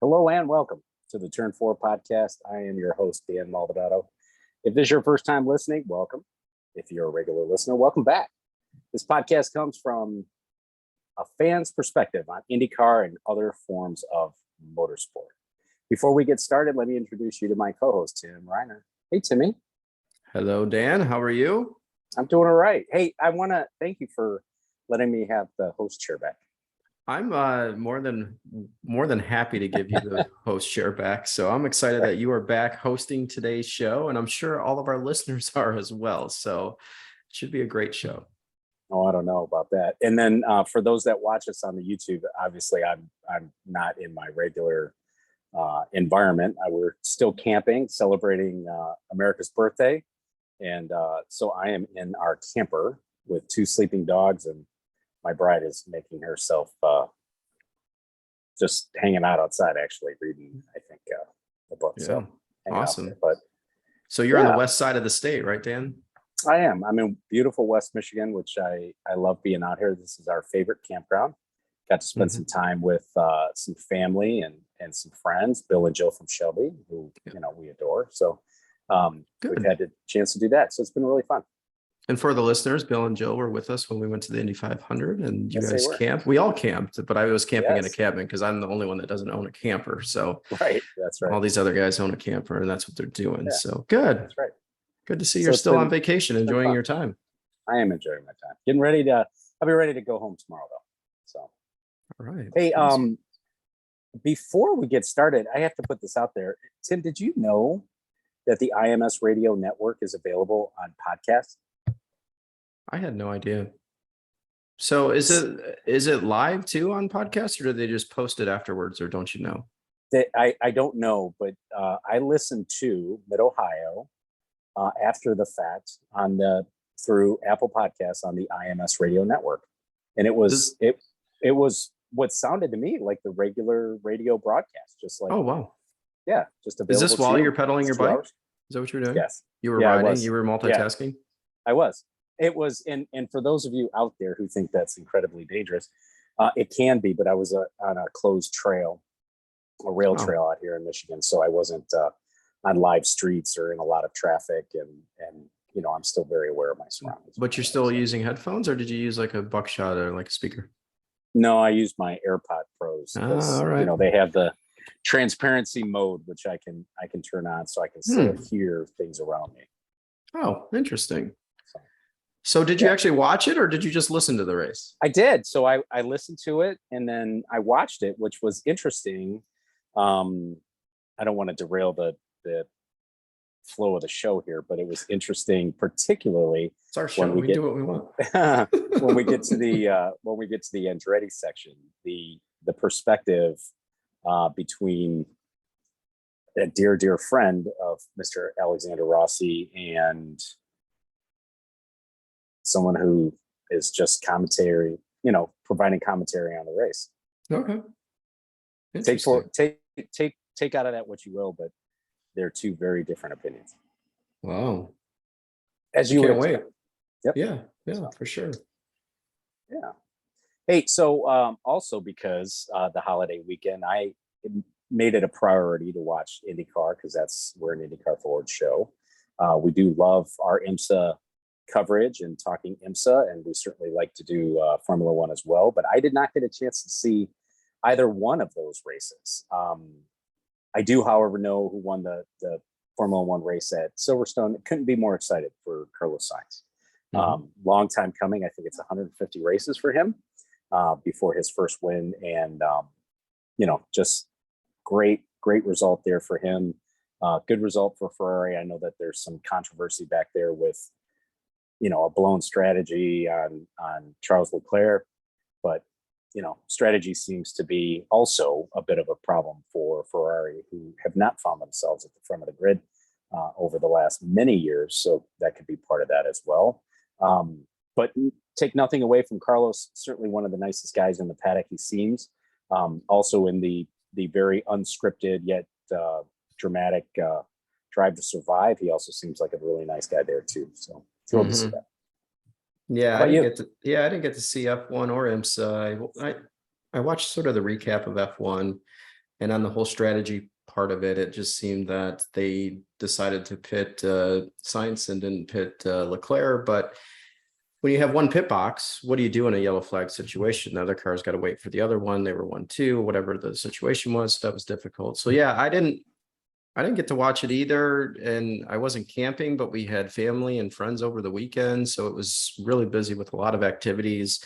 Hello and welcome to the Turn 4 podcast. I am your host, Dan Maldonado. If this is your first time listening, welcome. If you're a regular listener, welcome back. This podcast comes from a fan's perspective on IndyCar and other forms of motorsport. Before we get started, let me introduce you to my co-host, Tim Reiner. Hey, Timmy. Hello, Dan. How are you? I'm doing all right. Hey, I want to thank you for letting me have the host chair back. I'm more than happy to give you the host chair back. So I'm excited that you are back hosting today's show, and I'm sure all of our listeners are as well. So it should be a great show. Oh, I don't know about that. And then for those that watch us on the YouTube, obviously I'm not in my regular environment. We're still camping, celebrating America's birthday, and so I am in our camper with two sleeping dogs, and my bride is making herself just hanging out outside, actually reading, I think, the book. Yeah. So Awesome. there. But so you're on the west side of the state, right, Dan? I am. I'm in beautiful West Michigan, which I love being out here. This is our favorite campground. Got to spend some time with some family and some friends, Bill and Jill from Shelby, who we adore. So we've had a chance to do that. So it's been really fun. And for the listeners, Bill and Jill were with us when we went to the Indy 500, and you guys camped. We all camped, but I was camping in a cabin because I'm the only one that doesn't own a camper. So right, that's right. All these other guys own a camper, and that's what they're doing. Yeah. So good. That's right. Good to see you're still on vacation, enjoying your time. I am enjoying my time. I'll be ready to go home tomorrow, though. So, all right. Hey, before we get started, I have to put this out there. Tim, did you know that the IMS Radio Network is available on podcasts? I had no idea. So is it live too on podcasts, or do they just post it afterwards, or don't you know? I don't know, but I listened to Mid-Ohio after the fact through Apple Podcasts on the IMS Radio Network, and it was what sounded to me like the regular radio broadcast, just like, oh wow, yeah, just available. Is this while you're pedaling your bike? Is that what you're doing? Yes, you were riding. You were multitasking. Yeah, I was. It was, and for those of you out there who think that's incredibly dangerous, it can be. But I was on a closed trail, a rail trail out here in Michigan, so I wasn't on live streets or in a lot of traffic, and I'm still very aware of my surroundings. But you're still using headphones, or did you use like a buckshot or like a speaker? No, I used my AirPod Pros. All right. They have the transparency mode, which I can turn on, so I can still hear things around me. Oh, interesting. So did you actually watch it, or did you just listen to the race? I did. So I listened to it, and then I watched it, which was interesting. I don't want to derail the flow of the show here, but it was interesting, particularly it's our show. We do what we want. when we get to the Andretti section, the perspective between a dear friend of Mr. Alexander Rossi and someone who is just commentary, providing commentary on the race. Okay. Take out of that what you will, but they're two very different opinions. Wow. As you would wait. Yep. Yeah, for sure. Yeah. Hey, so also because the holiday weekend, I made it a priority to watch IndyCar because we're an IndyCar Forward show. We do love our IMSA coverage and talking IMSA, and we certainly like to do Formula One as well, but I did not get a chance to see either one of those races. I do, however, know who won the Formula One race at Silverstone. Couldn't be more excited for Carlos Sainz. Long time coming. I think it's 150 races for him before his first win, and just great result there for him. Good result for Ferrari. I know that there's some controversy back there with a blown strategy on Charles Leclerc, but strategy seems to be also a bit of a problem for Ferrari, who have not found themselves at the front of the grid over the last many years. So that could be part of that as well. But take nothing away from Carlos, certainly one of the nicest guys in the paddock, he seems. Also in the very unscripted yet dramatic Drive to Survive, he also seems like a really nice guy there too. So thrilled to see that. Yeah, I didn't get to see F1 or IMSA. I watched sort of the recap of F1, And on the whole strategy part of it, it just seemed that they decided to pit Sainz and didn't pit Leclerc. But when you have one pit box, what do you do in a yellow flag situation? The other car's got to wait for the other one. They were 1-2, whatever the situation was. That was difficult. So yeah, I didn't get to watch it either, and I wasn't camping, but we had family and friends over the weekend, so it was really busy with a lot of activities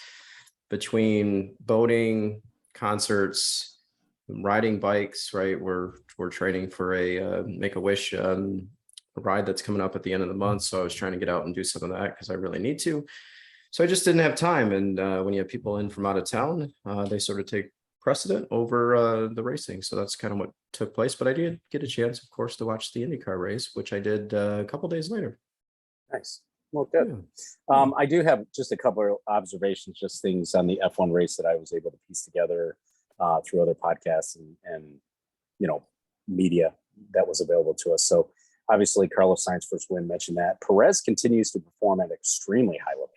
between boating, concerts, riding bikes. Right, we're training for a Make-A-Wish ride that's coming up at the end of the month, so I was trying to get out and do some of that because I really need to. So I just didn't have time, and when you have people in from out of town, they sort of take precedent over the racing. So that's kind of what took place. But I did get a chance, of course, to watch the IndyCar race, which I did a couple days later. Nice. Well, good. Yeah. I do have just a couple of observations, just things on the F1 race that I was able to piece together through other podcasts and media that was available to us. So obviously, Carlos Sainz first win, mentioned that. Perez continues to perform at extremely high level,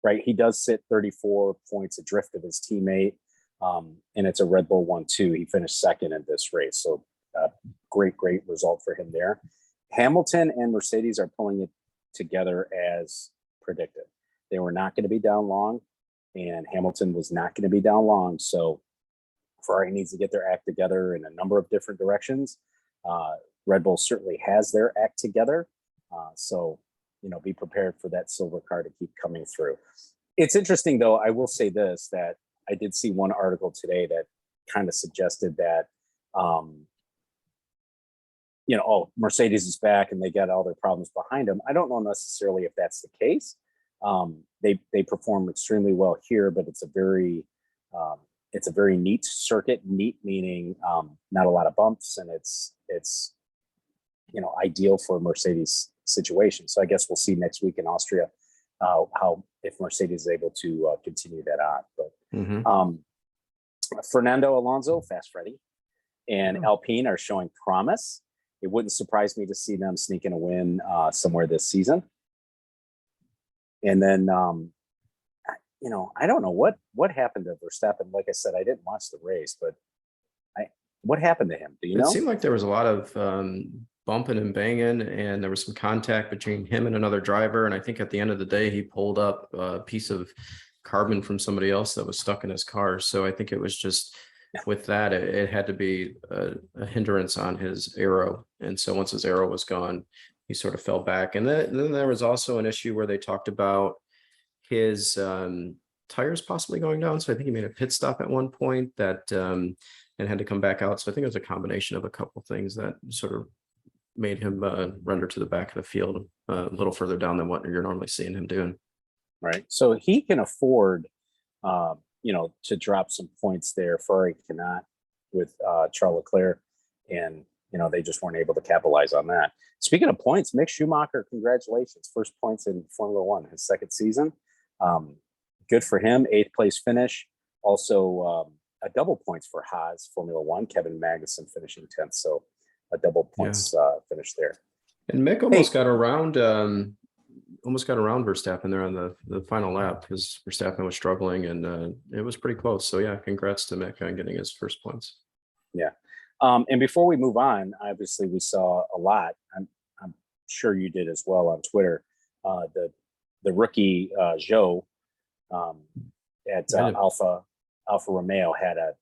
right? He does sit 34 points adrift of his teammate. And it's a Red Bull 1-2. He finished second in this race. So great result for him there. Hamilton and Mercedes are pulling it together as predicted. They were not going to be down long, and Hamilton was not going to be down long. So Ferrari needs to get their act together in a number of different directions. Red Bull certainly has their act together. So, be prepared for that silver car to keep coming through. It's interesting, though. I will say this, that I did see one article today that kind of suggested that, Mercedes is back and they got all their problems behind them. I don't know necessarily if that's the case. They perform extremely well here, but it's a very neat circuit. Neat meaning not a lot of bumps, and it's ideal for Mercedes situation. So I guess we'll see next week in Austria how if Mercedes is able to continue that on. But Fernando Alonso, Fast Freddy, and Alpine are showing promise. It wouldn't surprise me to see them sneak in a win somewhere this season. And then, I don't know what happened to Verstappen. Like I said, I didn't watch the race, but what happened to him? Do you know? It seemed like there was a lot of bumping and banging, and there was some contact between him and another driver. And I think at the end of the day, he pulled up a piece of carbon from somebody else that was stuck in his car. So I think it was just with that, it had to be a hindrance on his aero. And so once his aero was gone, he sort of fell back. And then there was also an issue where they talked about his tires possibly going down. So I think he made a pit stop at one point that and had to come back out. So I think it was a combination of a couple things that sort of made him render to the back of the field a little further down than what you're normally seeing him doing. Right. So he can afford, to drop some points there. Ferrari cannot with Charles Leclerc, and they just weren't able to capitalize on that. Speaking of points, Mick Schumacher, congratulations, first points in Formula One, his second season. Good for him. 8th place finish. Also, a double points for Haas Formula One. Kevin Magnussen finishing 10th, so a double points finish there. And Mick almost got around. Verstappen there on the final lap because Verstappen was struggling, and it was pretty close. So yeah, congrats to Mick on getting his first points. Yeah. And before we move on, obviously we saw a lot. I'm sure you did as well on Twitter. The rookie Zhou at Alfa Romeo had a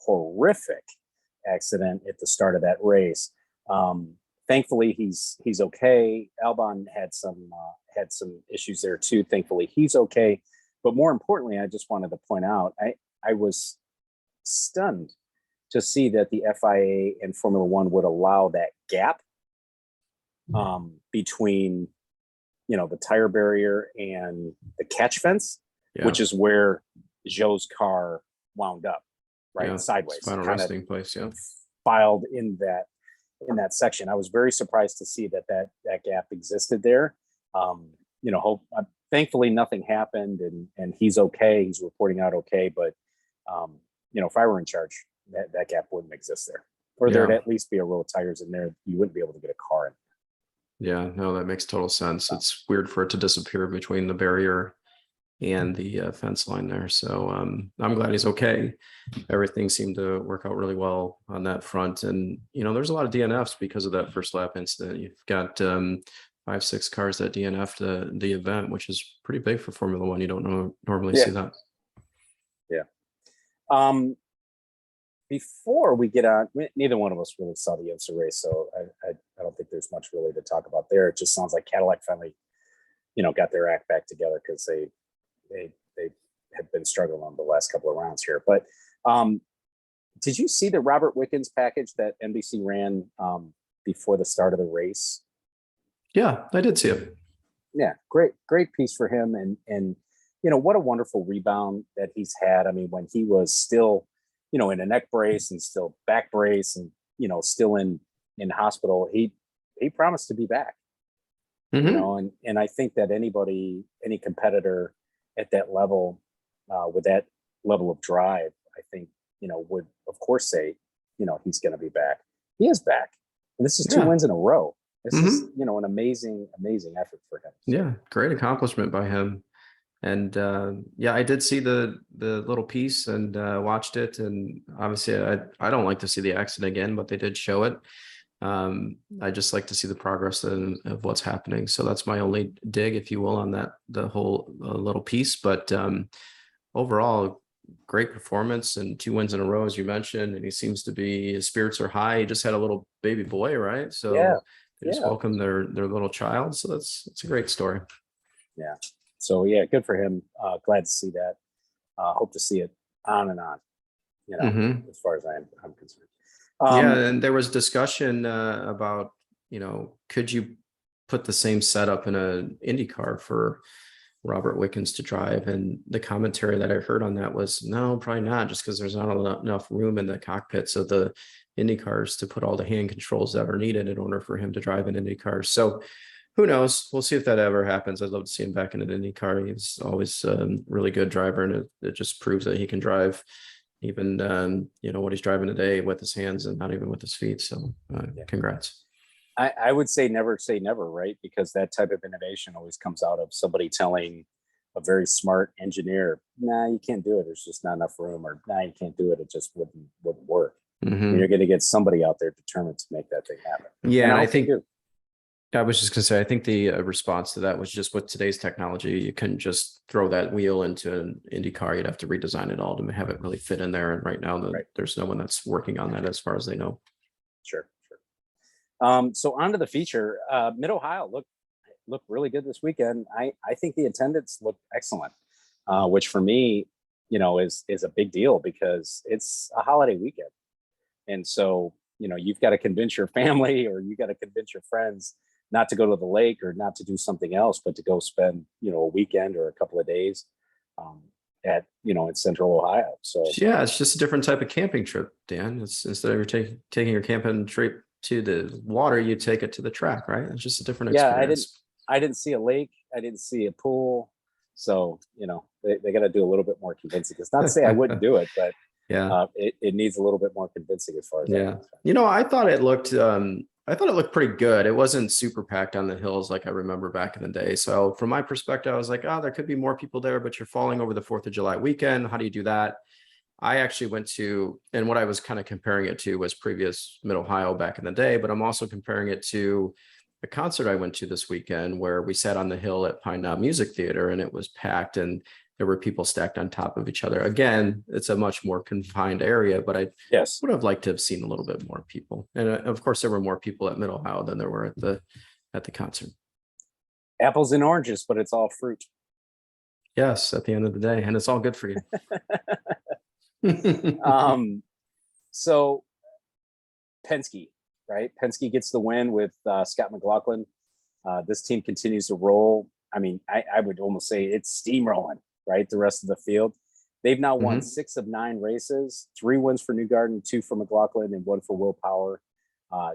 horrific accident at the start of that race. Thankfully, he's okay. Albon had some issues there too. Thankfully, he's okay. But more importantly, I just wanted to point out, I was stunned to see that the FIA and Formula One would allow that gap between, the tire barrier and the catch fence, which is where Zhou's car wound up, right, sideways, final resting place, filed in that section. I was very surprised to see that gap existed there. Thankfully nothing happened, and he's okay. He's reporting out okay, but if I were in charge, that gap wouldn't exist there, or there'd at least be a row of tires in there. You wouldn't be able to get a car in. Yeah, no, that makes total sense. It's weird for it to disappear between the barrier and the fence line there. So I'm glad he's okay. Everything seemed to work out really well on that front. And, there's a lot of DNFs because of that first lap incident. You've got 5-6 cars that DNF the event, which is pretty big for Formula One. You don't normally see that. Yeah. Before we get on, neither one of us really saw the IMSA race, so I don't think there's much really to talk about there. It just sounds like Cadillac finally, got their act back together, because they have been struggling on the last couple of rounds here. But did you see the Robert Wickens package that NBC ran before the start of the race? Yeah, I did see it. Yeah, great piece for him, and what a wonderful rebound that he's had. I mean, when he was still, in a neck brace and still back brace and still in hospital, he promised to be back. And I think that any competitor at that level, with that level of drive, I think would of course say he's going to be back. He is back, and this is 2 wins in a row. This is an amazing effort for him. Yeah, great accomplishment by him. And I did see the little piece and watched it. And obviously, I don't like to see the accident again, but they did show it. I just like to see the progress of what's happening. So that's my only dig, if you will, on the whole little piece. But overall, great performance and 2 wins in a row, as you mentioned. And he seems to be, his spirits are high. He just had a little baby boy, right? So they just welcomed their little child. So it's a great story. Yeah. So good for him. Glad to see that. Hope to see it on and on, as far as I'm concerned. And there was discussion about, could you put the same setup in an IndyCar for Robert Wickens to drive? And the commentary that I heard on that was, no, probably not, just because there's not enough room in the cockpits of the IndyCars to put all the hand controls that are needed in order for him to drive an IndyCar. So who knows? We'll see if that ever happens. I'd love to see him back in an IndyCar. He's always a really good driver, and it just proves that he can drive even, what he's driving today with his hands and not even with his feet. So congrats. I would say never, right? Because that type of innovation always comes out of somebody telling a very smart engineer, nah, you can't do it. There's just not enough room, or nah, you can't do it. It just wouldn't work. You're going to get somebody out there determined to make that thing happen. Yeah, and I think I was just going to say, I think the response to that was just, with today's technology, you couldn't just throw that wheel into an IndyCar. You'd have to redesign it all to have it really fit in there. And right now, there's no one that's working on that, as far as they know. Sure. So on to the feature. Mid-Ohio looked really good this weekend. I think the attendance looked excellent, which for me, is a big deal, because it's a holiday weekend. And so, you've got to convince your family, or you got to convince your friends not to go to the lake or not to do something else, but to go spend, a weekend or a couple of days in central Ohio. So yeah, it's just a different type of camping trip, Dan. It's, instead of taking your camping trip to the water, you take it to the track, right? It's just a different experience. I didn't see a lake. I didn't see a pool. So, they got to do a little bit more convincing. It's not to say I wouldn't do it, but it needs a little bit more convincing as far as I thought it looked pretty good. It wasn't super packed on the hills like I remember back in the day. So from my perspective, I was like, there could be more people there, but you're falling over the 4th of July weekend. How do you do that? I actually went to, and what I was kind of comparing it to was previous Mid-Ohio back in the day, but I'm also comparing it to a concert I went to this weekend, where we sat on the hill at Pine Knob Music Theater, and it was packed, and there were people stacked on top of each other. Again, it's a much more confined area, but I would have liked to have seen a little bit more people. And of course, there were more people at Mid-Ohio than there were at the concert. Apples and oranges, but it's all fruit. Yes, at the end of the day, and it's all good for you. So Penske, right? Penske gets the win with Scott McLaughlin. This team continues to roll. I mean, I would almost say it's steamrolling, right? The rest of the field. They've now won 6 of 9 races, 3 wins for Newgarden, 2 for McLaughlin, and 1 for Will Power.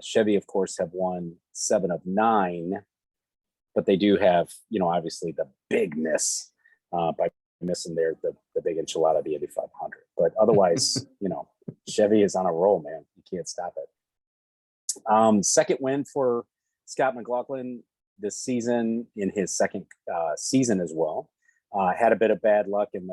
Chevy, of course, have won 7 of 9, but they do have, obviously the big miss by missing the big enchilada, the Indy 500. But otherwise, Chevy is on a roll, man. You can't stop it. Second win for Scott McLaughlin this season, in his second season as well. Had a bit of bad luck in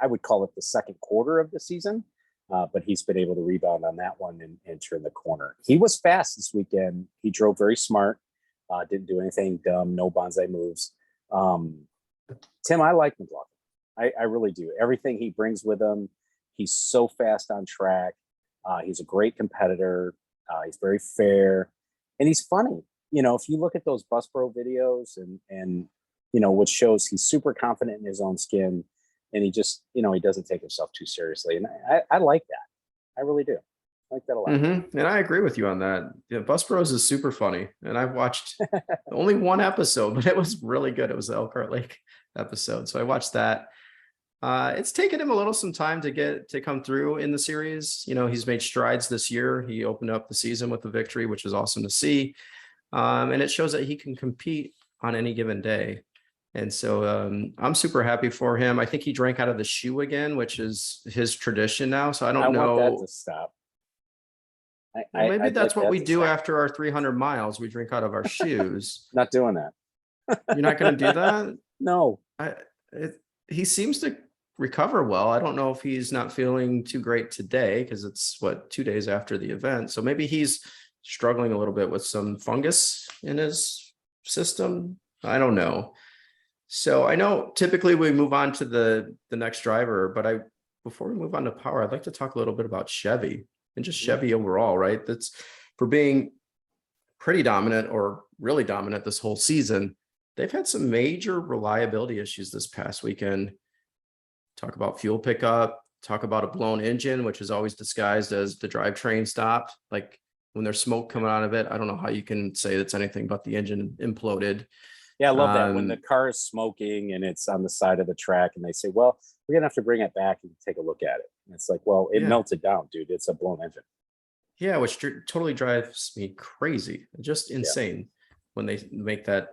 I would call it the second quarter of the season, but he's been able to rebound on that one and turn the corner. He was fast this weekend. He drove very smart, didn't do anything dumb, no bonsai moves. Tim, I like McLaughlin. I really do. Everything he brings with him, he's so fast on track. He's a great competitor. He's very fair, and he's funny. If you look at those Bus Bro videos and which shows he's super confident in his own skin, and he just, he doesn't take himself too seriously. And I like that. I really do. I like that a lot. And I agree with you on that. Yeah, Bus Bros is super funny. And I've watched only one episode, but it was really good. It was the Elkhart Lake episode. So I watched that. It's taken him some time to come through in the series. He's made strides this year. He opened up the season with a victory, which is awesome to see. And it shows that he can compete on any given day. And so I'm super happy for him. I think he drank out of the shoe again, which is his tradition now. So I don't know. Want that to stop. Well, maybe that's what we do after our 300 miles. We drink out of our shoes. Not doing that. You're not going to do that? No. He seems to recover well. I don't know if he's not feeling too great today because it's 2 days after the event. So maybe he's struggling a little bit with some fungus in his system. I don't know. So I know typically we move on to the next driver, but before we move on to power, I'd like to talk a little bit about Chevy and just Chevy overall, right? That's for being pretty dominant or really dominant this whole season. They've had some major reliability issues this past weekend. Talk about fuel pickup, talk about a blown engine, which is always disguised as the drivetrain stopped. Like when there's smoke coming out of it, I don't know how you can say that's anything but the engine imploded. Yeah, I love that when the car is smoking and it's on the side of the track and they say, well, we're going to have to bring it back and take a look at it. And it's like, well, it melted down, dude. It's a blown engine. Yeah, which totally drives me crazy. Just insane when they make that,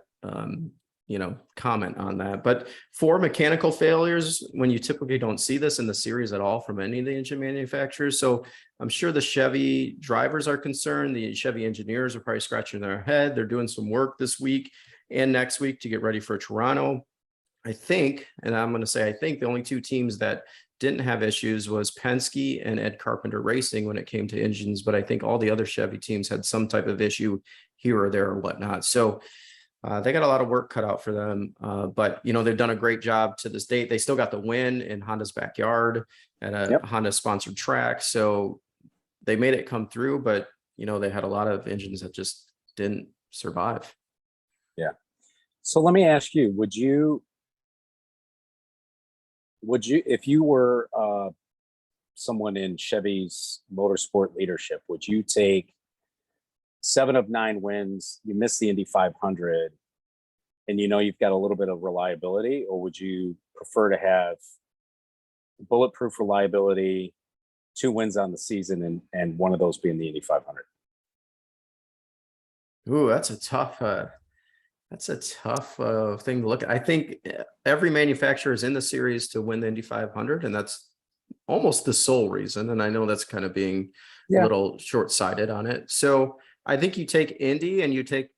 comment on that. But for mechanical failures, when you typically don't see this in the series at all from any of the engine manufacturers. So I'm sure the Chevy drivers are concerned. The Chevy engineers are probably scratching their head. They're doing some work this week and next week to get ready for Toronto. I think the only two teams that didn't have issues was Penske and Ed Carpenter Racing when it came to engines, but I think all the other Chevy teams had some type of issue here or there or whatnot. So they got a lot of work cut out for them, but they've done a great job to this date. They still got the win in Honda's backyard at a Honda sponsored track. So they made it come through, but they had a lot of engines that just didn't survive. Yeah. So let me ask you, would you, if you were someone in Chevy's motorsport leadership, would you take 7 of 9 wins, you miss the Indy 500, and you've got a little bit of reliability, or would you prefer to have bulletproof reliability, 2 wins on the season, and one of those being the Indy 500? Ooh, that's a tough thing to look at. I think every manufacturer is in the series to win the Indy 500, and that's almost the sole reason. And I know that's kind of being a little short-sighted on it. So I think you take Indy and you take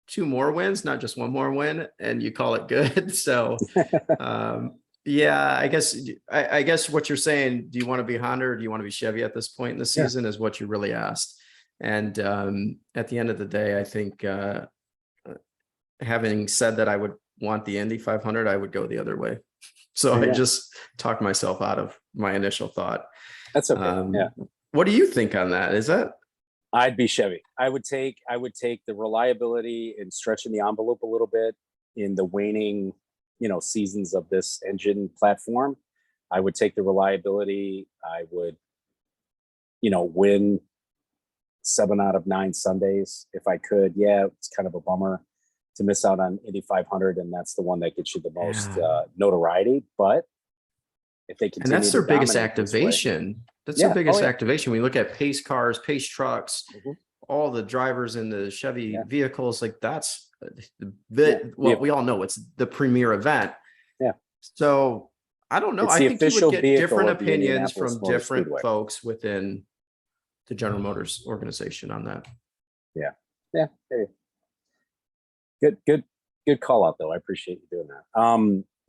2 more wins, not just 1 more win, and you call it good. So I guess what you're saying, do you want to be Honda or do you want to be Chevy at this point in the season is what you really asked. And at the end of the day, I think having said that I would want the Indy 500, I would go the other way. So I just talked myself out of my initial thought. That's okay. What do you think on that? Is that? I'd be Chevy. I would take the reliability and stretching the envelope a little bit in the waning, seasons of this engine platform. I would take the reliability. I would, win 7 out of 9 Sundays if I could. Yeah, it's kind of a bummer to miss out on Indy 500, and that's the one that gets you the most notoriety. But if they continue, and that's their biggest activation. That's their biggest activation. We look at pace cars, pace trucks, all the drivers in the Chevy vehicles. Like that's we all know it's the premier event. Yeah. So I don't know. I think you would get different opinions from different folks within the General Motors organization on that. Yeah. Hey. Good call out though. I appreciate you doing that.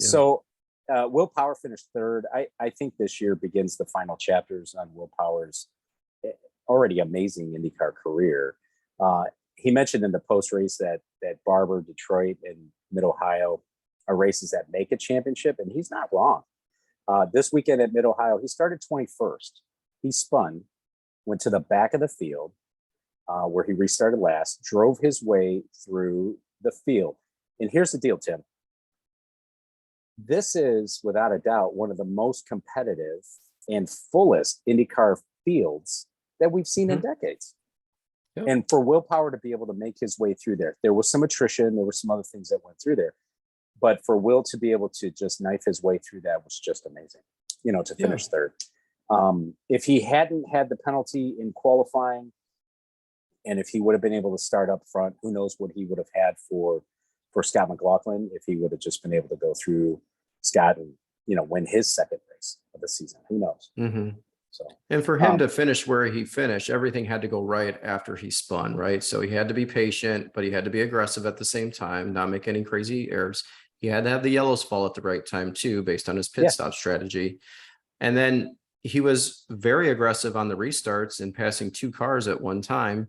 Yeah. So Will Power finished third. I think this year begins the final chapters on Will Power's already amazing IndyCar career. He mentioned in the post race that Barber, Detroit, and Mid Ohio are races that make a championship, and he's not wrong. This weekend at Mid Ohio, he started 21st. He spun, went to the back of the field, where he restarted last, drove his way through the field. And here's the deal, Tim. This is, without a doubt, one of the most competitive and fullest IndyCar fields that we've seen in decades. Yep. And for Will Power to be able to make his way through there was some attrition, there were some other things that went through there. But for Will to be able to just knife his way through that was just amazing, to finish third. If he hadn't had the penalty in qualifying, and if he would have been able to start up front, who knows what he would have had for Scott McLaughlin if he would have just been able to go through Scott and, win his second race of the season. Who knows? Mm-hmm. So, and for him to finish where he finished, everything had to go right after he spun, right? So he had to be patient, but he had to be aggressive at the same time, not make any crazy errors. He had to have the yellows fall at the right time too, based on his pit stop strategy. And then he was very aggressive on the restarts and passing 2 cars at one time.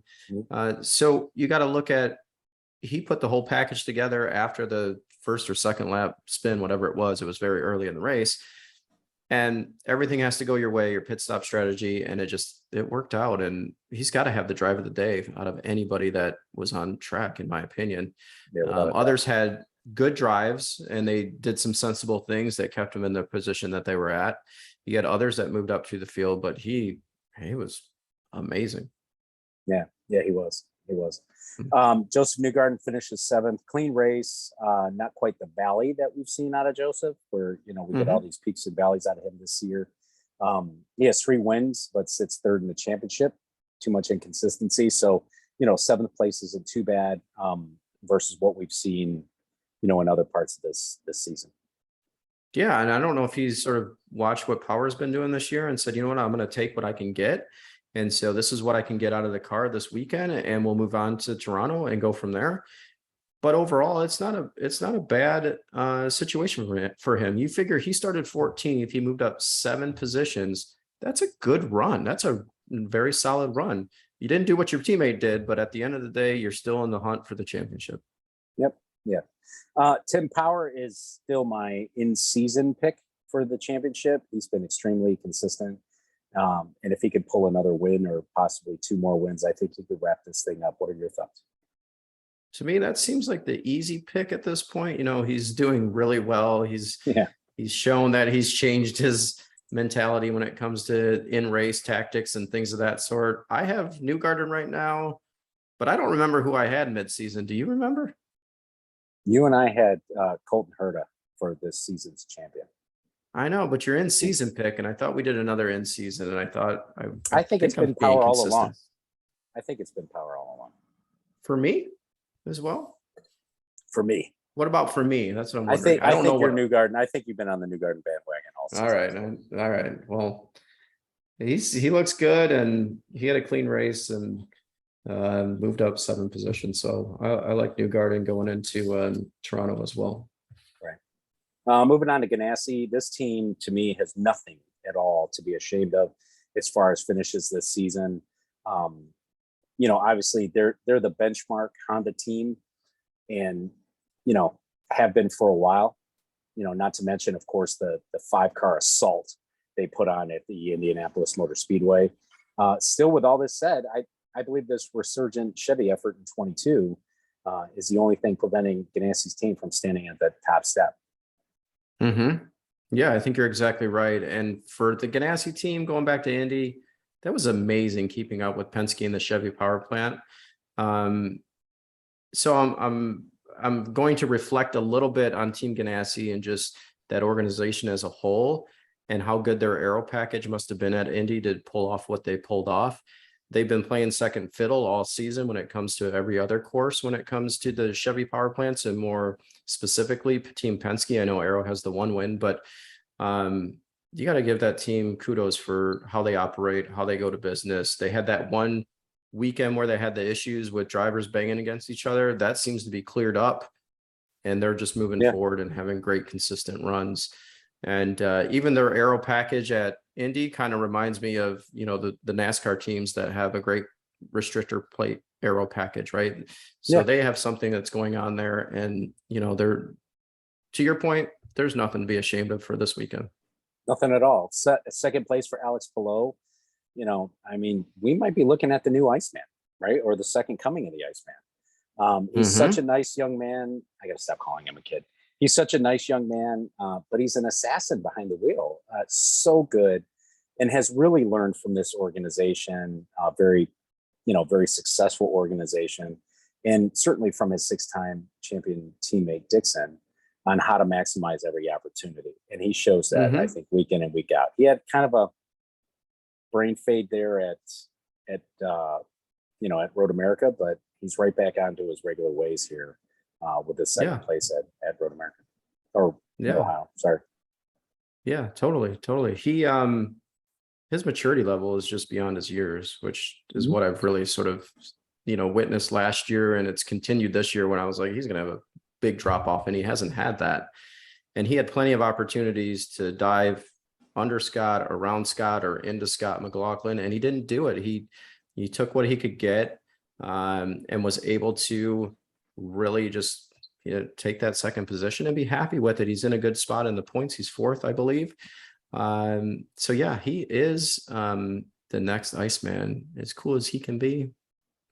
So you got to look at, he put the whole package together after the first or second lap spin, whatever it was very early in the race. And everything has to go your way, your pit stop strategy. And it worked out. And he's got to have the drive of the day out of anybody that was on track, in my opinion. Others had good drives and they did some sensible things that kept him in the position that they were at. You had others that moved up through the field, but he was amazing. Yeah, he was. Joseph Newgarden finishes 7th. Clean race, not quite the valley that we've seen out of Joseph, where we get all these peaks and valleys out of him this year. He has 3 wins, but sits 3rd in the championship. Too much inconsistency. So 7th place isn't too bad versus what we've seen, in other parts of this season. Yeah, and I don't know if he's sort of watched what Power's been doing this year and said, you know what, I'm going to take what I can get. And so this is what I can get out of the car this weekend, and we'll move on to Toronto and go from there. But overall, it's not a bad situation for him. You figure he started 14th, he moved up 7 positions. That's a good run. That's a very solid run. You didn't do what your teammate did, but at the end of the day, you're still in the hunt for the championship. Yep. Yeah. Tim Power is still my in-season pick for the championship. He's been extremely consistent. And if he could pull another win or possibly 2 more wins, I think he could wrap this thing up. What are your thoughts? To me, that seems like the easy pick at this point. He's doing really well. He's shown that he's changed his mentality when it comes to in-race tactics and things of that sort. I have Newgarden right now, but I don't remember who I had mid-season. Do you remember? You and I had Colton Herta for this season's champion. I know, but you're in season pick, and I thought we did another in season, and I thought I think it's been Power all along. I think it's been Power all along. For me as well? For me. What about for me? That's what I'm wondering. I think you're Newgarden. I think you've been on the Newgarden bandwagon also. All right. Well, he looks good, and he had a clean race and moved up 7 positions. So I like Newgarden going into Toronto as well. Moving on to Ganassi, this team to me has nothing at all to be ashamed of as far as finishes this season. Obviously they're the benchmark Honda team, and have been for a while. Not to mention, of course, the 5-car assault they put on at the Indianapolis Motor Speedway. Still, with all this said, I believe this resurgent Chevy effort in 22 is the only thing preventing Ganassi's team from standing at that top step. Mm-hmm. Yeah, I think you're exactly right. And for the Ganassi team, going back to Indy, that was amazing keeping up with Penske and the Chevy power plant. So I'm going to reflect a little bit on Team Ganassi and just that organization as a whole and how good their aero package must have been at Indy to pull off what they pulled off. They've been playing second fiddle all season when it comes to every other course, when it comes to the Chevy power plants, and more specifically Team Penske. I know Aero has the 1 win, but you got to give that team kudos for how they operate, how they go to business. They had that one weekend where they had the issues with drivers banging against each other. That seems to be cleared up. and they're just moving Yeah. forward and having great consistent runs. And even their aero package at Indy kind of reminds me of, the NASCAR teams that have a great restrictor plate aero package, right? So Yeah. they have something that's going on there, and they're, to your point, there's nothing to be ashamed of for this weekend. Nothing at all. Second place for Alex Palou. We might be looking at the new Iceman, right? Or the second coming of the Iceman. He's such a nice young man. I got to stop calling him a kid. He's such a nice young man, but he's an assassin behind the wheel. So good, and has really learned from this organization. Very successful organization, and certainly from his 6-time champion teammate Dixon, on how to maximize every opportunity. And he shows that, I think, week in and week out. He had kind of a brain fade there at Road America, but he's right back onto his regular ways here with his second place at Road America or Ohio. Sorry. Yeah, totally. He his maturity level is just beyond his years, which is what I've really sort of witnessed last year, and it's continued this year when I was like, he's gonna have a big drop off, and he hasn't had that. And he had plenty of opportunities to dive under Scott, around Scott, or into Scott McLaughlin, and he didn't do it. He took what he could get, and was able to really just take that second position and be happy with it. He's in a good spot in the points. He's fourth, I believe. So yeah, he is the next Iceman. As cool as he can be,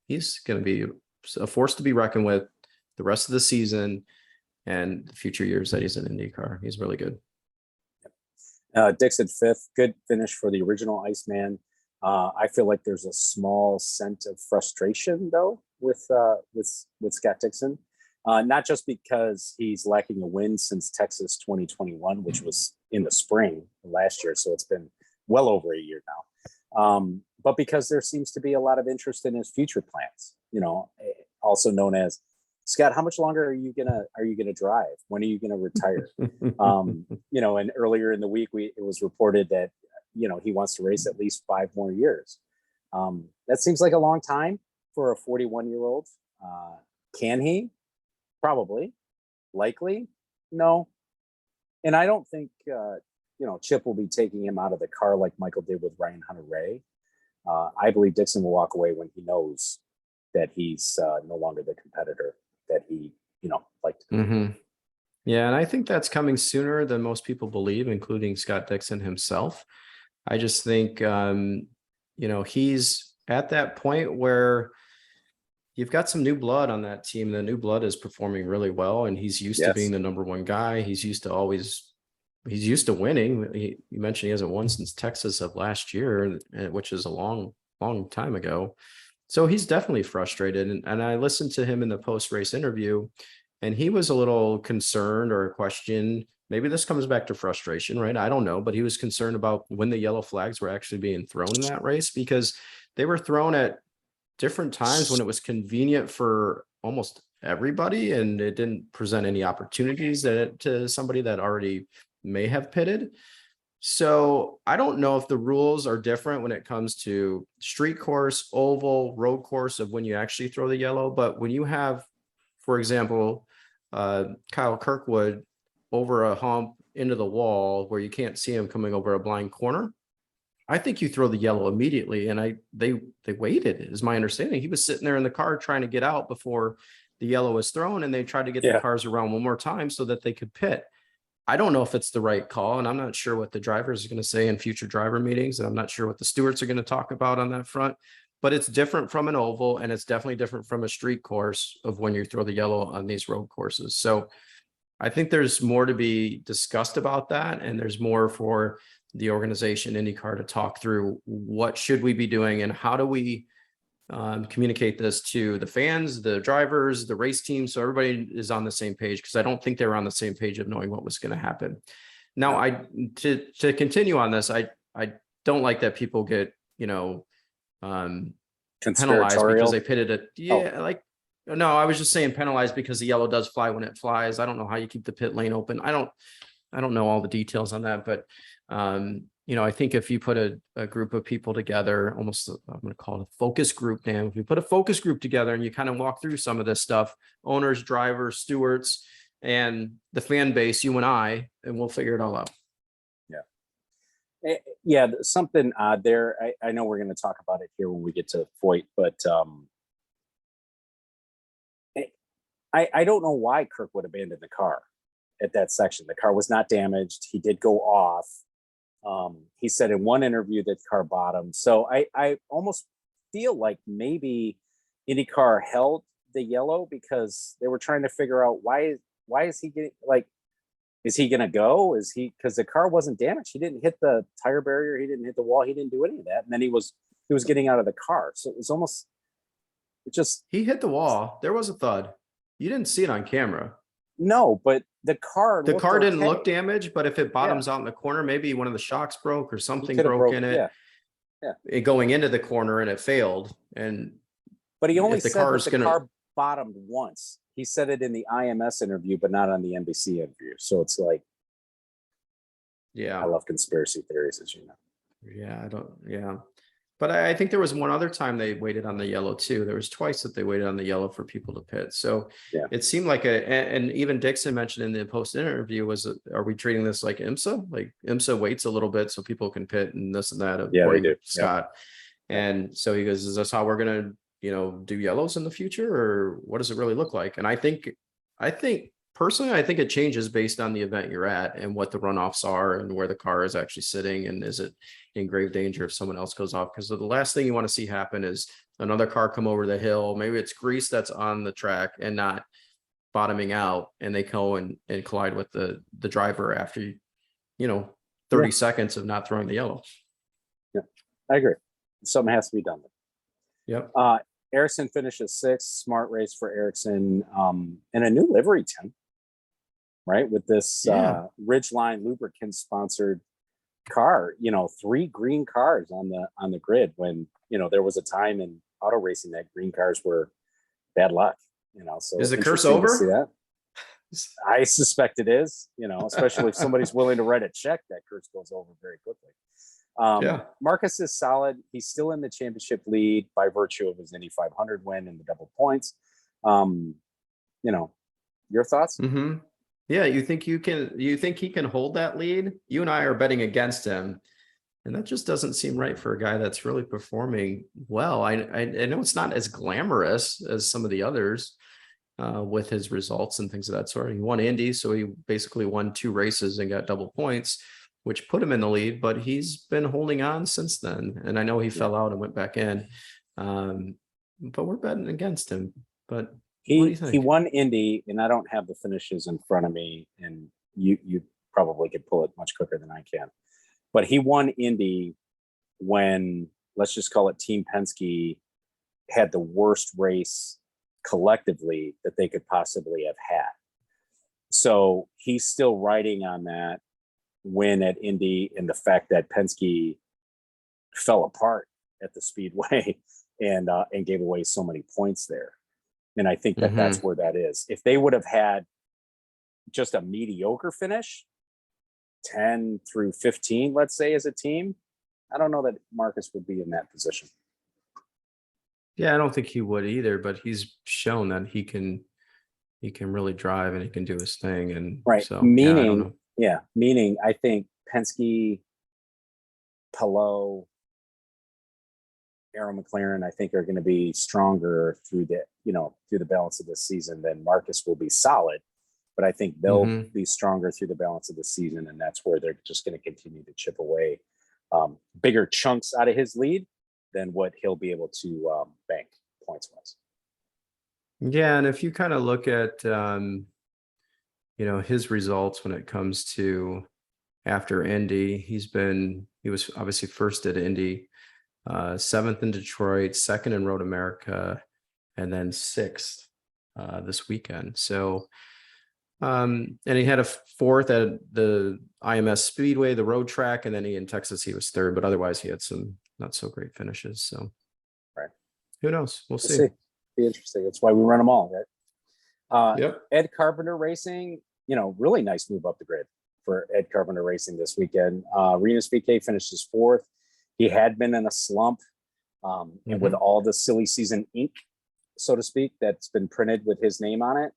he's going to be a force to be reckoned with the rest of the season and the future years that he's in IndyCar. He's really good. Dixon fifth, good finish for the original Iceman. I feel like there's a small scent of frustration though with Scott Dixon, not just because he's lacking a win since Texas 2021, which was in the spring last year, so it's been well over a year now, but because there seems to be a lot of interest in his future plans. Also known as, Scott, how much longer are you gonna drive? When are you gonna retire? And earlier in the week, it was reported that he wants to race at least 5 more years. That seems like a long time for a 41-year-old. Can he? Probably. Likely? No. And I don't think Chip will be taking him out of the car like Michael did with Ryan Hunter-Reay. I believe Dixon will walk away when he knows that he's no longer the competitor that he liked to be. Yeah, and I think that's coming sooner than most people believe, including Scott Dixon himself. I just think he's at that point where you've got some new blood on that team. The new blood is performing really well, and he's used to being the number one guy. He's used to winning. You mentioned he hasn't won since Texas of last year, which is a long time ago. So he's definitely frustrated. And I listened to him in the post-race interview, and he was a little concerned or questioned. Maybe this comes back to frustration, right? I don't know, but he was concerned about when the yellow flags were actually being thrown in that race, because they were thrown at different times when it was convenient for almost everybody, and it didn't present any opportunities to somebody that already may have pitted. So I don't know if the rules are different when it comes to street course, oval, road course of when you actually throw the yellow. But when you have, for example, Kyle Kirkwood over a hump into the wall where you can't see him coming over a blind corner, I think you throw the yellow immediately. And they waited, is my understanding. He was sitting there in the car trying to get out before the yellow was thrown, and they tried to get the cars around one more time so that they could pit. I don't know if it's the right call, and I'm not sure what the drivers are going to say in future driver meetings, and I'm not sure what the stewards are going to talk about on that front, but it's different from an oval, and it's definitely different from a street course of when you throw the yellow on these road courses. So I think there's more to be discussed about that, and there's more for the organization IndyCar to talk through. What should we be doing, and how do we communicate this to the fans, the drivers, the race team, so everybody is on the same page, because I don't think they were on the same page of knowing what was going to happen. Now, to continue on this, I don't like that people get penalized because they pitted it. No, I was just saying penalized because the yellow does fly when it flies. I don't know how you keep the pit lane open. I don't know all the details on that, but I think if you put a group of people together, I'm going to call it a focus group now. If you put a focus group together and you kind of walk through some of this stuff, owners, drivers, stewards, and the fan base, you and I, and we'll figure it all out. Yeah, something odd there. I know we're going to talk about it here when we get to Foyt, but I don't know why Kirk would abandon the car at that section. The car was not damaged. He did go off. He said in one interview that the car bottomed. So I almost feel like maybe IndyCar held the yellow because they were trying to figure out why is he getting, like, is he going to go? Is he, because the car wasn't damaged. He didn't hit the tire barrier. He didn't hit the wall. He didn't do any of that. And then he was getting out of the car. So it was almost, he hit the wall. There was a thud. You didn't see it on camera. No, but the car didn't look damaged, but if it bottoms out in the corner, maybe one of the shocks broke or something broke in it. It going into the corner and it failed. But he only said that the car bottomed once. He said it in the IMS interview, but not on the NBC interview. So it's like, I love conspiracy theories, as you know. But I think there was one other time they waited on the yellow too. There was twice that they waited on the yellow for people to pit. So it seemed like and even Dixon mentioned in the post interview are we treating this like IMSA? Like IMSA waits a little bit so people can pit and this and that. Yeah, they do. Scott. And so he goes, is this how we're going to, do yellows in the future, or what does it really look like? And I think personally, I think it changes based on the event you're at and what the runoffs are and where the car is actually sitting. And is it in grave danger if someone else goes off? Because the last thing you want to see happen is another car come over the hill. Maybe it's grease that's on the track and not bottoming out, and they go and collide with the driver after, 30 seconds of not throwing the yellow. Yeah, I agree. Something has to be done. Yep. Ericsson finishes sixth. Smart race for Ericsson, and a new livery, Tim. Right, with this Ridgeline lubricant sponsored car. 3 green cars on the grid. When there was a time in auto racing that green cars were bad luck. So is the curse over? See that? I suspect it is. Especially if somebody's willing to write a check, that curse goes over very quickly. Marcus is solid. He's still in the championship lead by virtue of his Indy 500 win and the double points. Your thoughts? Mm-hmm. Yeah, you think he can hold that lead? You and I are betting against him, and that just doesn't seem right for a guy that's really performing well. I know it's not as glamorous as some of the others with his results and things of that sort. He won Indy, so he basically won 2 races and got double points, which put him in the lead, but he's been holding on since then. And I know he fell out and went back in, but we're betting against him. But what do you think? He won Indy, and I don't have the finishes in front of me, and you probably could pull it much quicker than I can. But he won Indy when, let's just call it, Team Penske had the worst race collectively that they could possibly have had. So he's still riding on that win at Indy and the fact that Penske fell apart at the Speedway and gave away so many points there. And I think that that's where that is. If they would have had just a mediocre finish, 10 through 15, let's say, as a team, I don't know that Marcus would be in that position. Yeah, I don't think he would either, but he's shown that he can really drive and he can do his thing. And so meaning I think Penske, Pelot, Arrow McLaren, I think are going to be stronger through the balance of this season. Than Marcus will be solid, but I think they'll be stronger through the balance of the season, and that's where they're just going to continue to chip away bigger chunks out of his lead than what he'll be able to bank points wise. Yeah, and if you kind of look at his results when it comes to after Indy, he was obviously first at Indy, 7th in Detroit, 2nd in Road America, and then 6th this weekend. So, and he had a 4th at the IMS Speedway, the road track, and then in Texas he was 3rd, but otherwise he had some not so great finishes. So, right, who knows? We'll see. Be interesting. That's why we run them all, right? Yep. Ed Carpenter Racing, really nice move up the grid for Ed Carpenter Racing this weekend. Renus VK finishes 4th. He had been in a slump, and with all the silly season ink, so to speak, that's been printed with his name on it.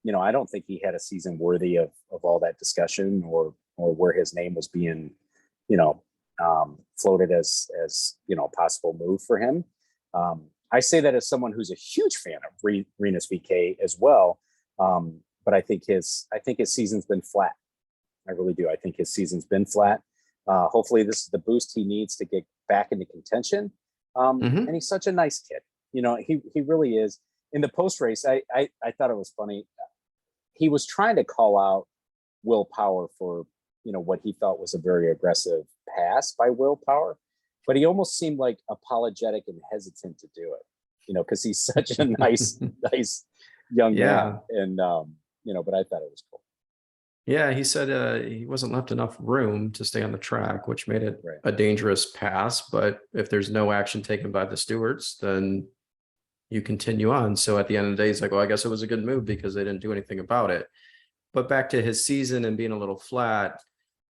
I don't think he had a season worthy of all that discussion, or where his name was being, you know, floated as a possible move for him. I say that as someone who's a huge fan of Rinus VeeKay as well, but I think his season's been flat. I really do. I think his season's been flat. Hopefully, this is the boost he needs to get back into contention. And he's such a nice kid. He really is. In the post race, I thought it was funny. He was trying to call out Will Power for what he thought was a very aggressive pass by Will Power, but he almost seemed like apologetic and hesitant to do it. Because he's such a nice young man, and but I thought it was cool. Yeah, he said he wasn't left enough room to stay on the track, which made it a dangerous pass. But if there's no action taken by the stewards, then you continue on. So at the end of the day, he's like, well, I guess it was a good move because they didn't do anything about it. But back to his season and being a little flat,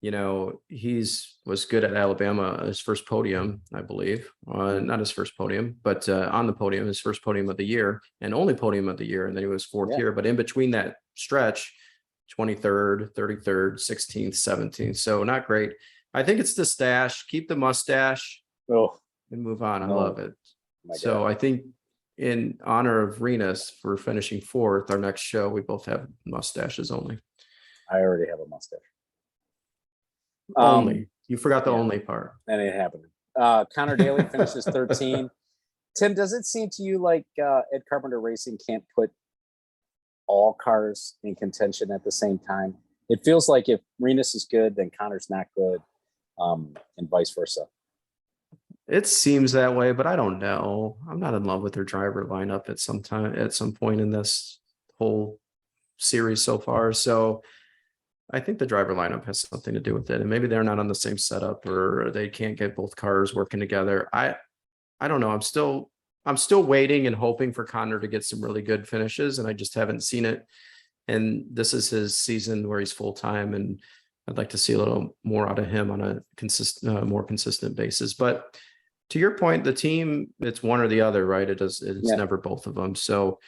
was good at Alabama, his first podium, I believe. Not his first podium, but on the podium, his first podium of the year and only podium of the year. And then he was fourth here. But in between that stretch, 23rd, 33rd, 16th, 17th. So not great. I think it's the stash. Keep the mustache and move on. I love it. So I think in honor of Rinus for finishing fourth, our next show, we both have mustaches only. I already have a mustache. Only. You forgot the only part. That ain't happening. Connor Daly finishes 13. Tim, does it seem to you like Ed Carpenter Racing can't put all cars in contention at the same time? It feels like if Rinus is good, then Connor's not good, and vice versa. It seems that way, but I don't know. I'm not in love with their driver lineup at some point in this whole series so far. So I think the driver lineup has something to do with it. And maybe they're not on the same setup, or they can't get both cars working together. I don't know. I'm still waiting and hoping for Connor to get some really good finishes, and I just haven't seen it. And this is his season where he's full-time, and I'd like to see a little more out of him on a more consistent basis. But to your point, the team, it's one or the other, right? It's never both of them. So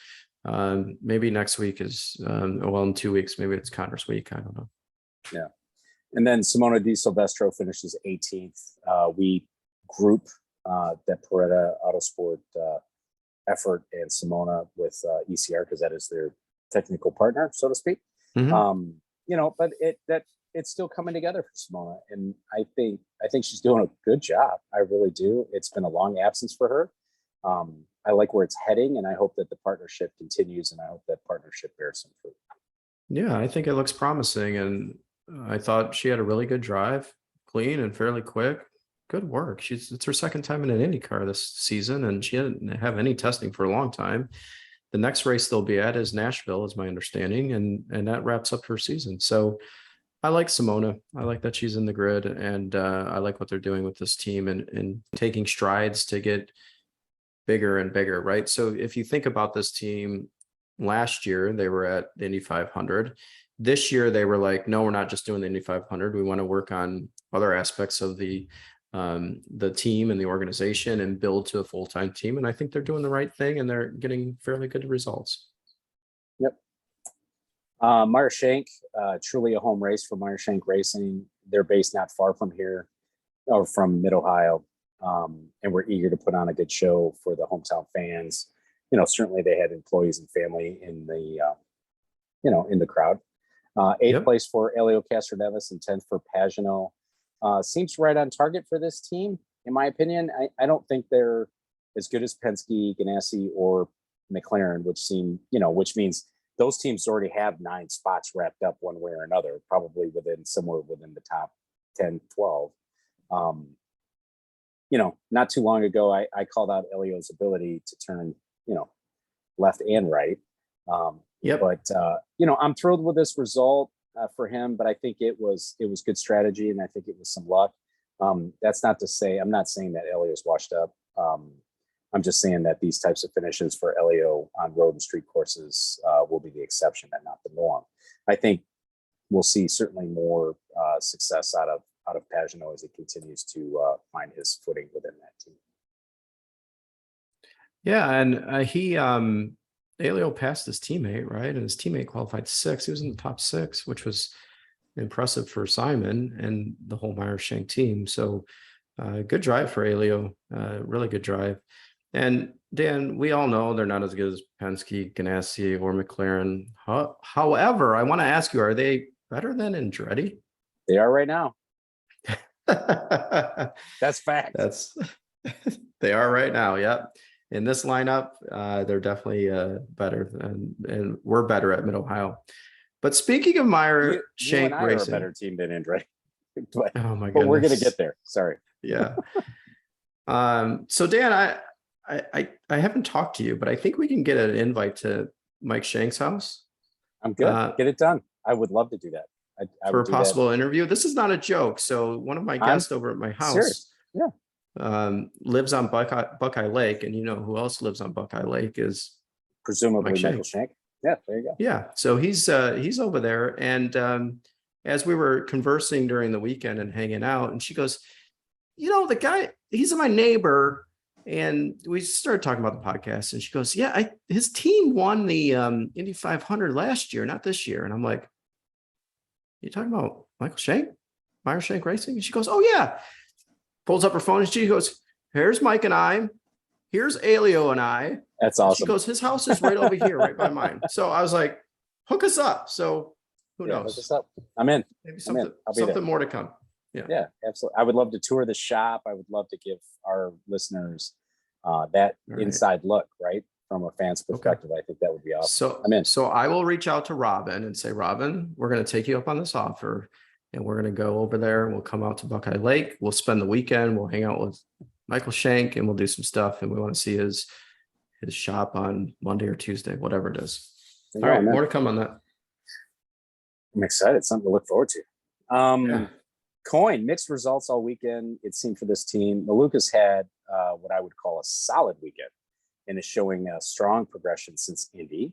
maybe next week is, in 2 weeks, maybe it's Connor's week. I don't know. Yeah. And then Simona Di Silvestro finishes 18th. We group that Andretti Autosport effort and Simona with ECR, because that is their technical partner, so to speak. But it's still coming together for Simona, and I think she's doing a good job. I really do. It's been a long absence for her. I like where it's heading, and I hope that the partnership continues, and I hope that partnership bears some fruit. Yeah, I think it looks promising, and I thought she had a really good drive, clean and fairly quick. Good work. It's her second time in an IndyCar this season, and she didn't have any testing for a long time. The next race they'll be at is Nashville, is my understanding, and that wraps up her season. So I like Simona. I like that she's in the grid, and I like what they're doing with this team and taking strides to get bigger and bigger, right? So if you think about this team, last year they were at the Indy 500. This year they were like, no, we're not just doing the Indy 500. We want to work on other aspects of the team and the organization and build to a full-time team. And I think they're doing the right thing, and they're getting fairly good results. Yep. Meyer Shank, truly a home race for Meyer Shank Racing. They're based not far from here, or from Mid-Ohio. And we're eager to put on a good show for the hometown fans. Certainly they had employees and family in the, in the crowd. Eighth place for Elio Castroneves and 10th for Pagano. Seems right on target for this team, in my opinion. I don't think they're as good as Penske, Ganassi, or McLaren, which means those teams already have 9 spots wrapped up one way or another, probably somewhere within the top 10, 12. Not too long ago, I called out Elio's ability to turn, left and right. But I'm thrilled with this result for him, but I think it was good strategy, and I think it was some luck. That's not to say, I'm not saying that Elio's washed up. I'm just saying that these types of finishes for Elio on road and street courses will be the exception and not the norm. I think we'll see certainly more success out of Pagano as he continues to find his footing within that team. Yeah, and he Elio passed his teammate, right? And his teammate qualified 6th. He was in the top 6, which was impressive for Simon and the whole Meyer-Shank team. So good drive for Elio, really good drive. And Dan, we all know they're not as good as Penske, Ganassi, or McLaren. However, I want to ask you, are they better than Andretti? They are right now. That's That's fact. They are right now. Yep. In this lineup, they're definitely better, and we're better at Mid Ohio. But speaking of Meyer Shank and I Racing, are a better team than Andretti. but, oh my goodness, but we're gonna get there. Sorry. Yeah. So Dan, I haven't talked to you, but I think we can get an invite to Mike Shank's house. I'm good. Get it done. I would love to do that. I For would a do possible that. interview. This is not a joke. So one of my guests over at my house, serious. Yeah, lives on Buckeye Lake, and you know who else lives on Buckeye Lake is presumably Mike Michael Shank. Yeah, there you go. Yeah, so he's over there, and as we were conversing during the weekend and hanging out, and she goes, the guy, he's my neighbor, and we started talking about the podcast, and she goes, yeah, his team won the Indy 500 last year, not this year, and I'm like, you talking about Michael Shank, Meyer Shank Racing? And she goes, oh yeah, pulls up her phone, and she goes, here's Mike and I, here's Elio and I. That's awesome. She goes, his house is right over here, right by mine. So I was like, hook us up. So who knows? Hook us up. I'm in. Maybe something more to come. Yeah, absolutely. I would love to tour the shop. I would love to give our listeners that inside look, right? From a fan's perspective. I think that would be awesome. So I'm in. So I will reach out to Robin and say, Robin, we're going to take you up on this offer, and we're going to go over there. We'll come out to Buckeye Lake. We'll spend the weekend. We'll hang out with Michael Shank, and we'll do some stuff. And we want to see his shop on Monday or Tuesday, whatever it is. All right, more to come on that. I'm excited. Something to look forward to. Coin, mixed results all weekend, it seemed, for this team. Malukas had what I would call a solid weekend and is showing a strong progression since Indy.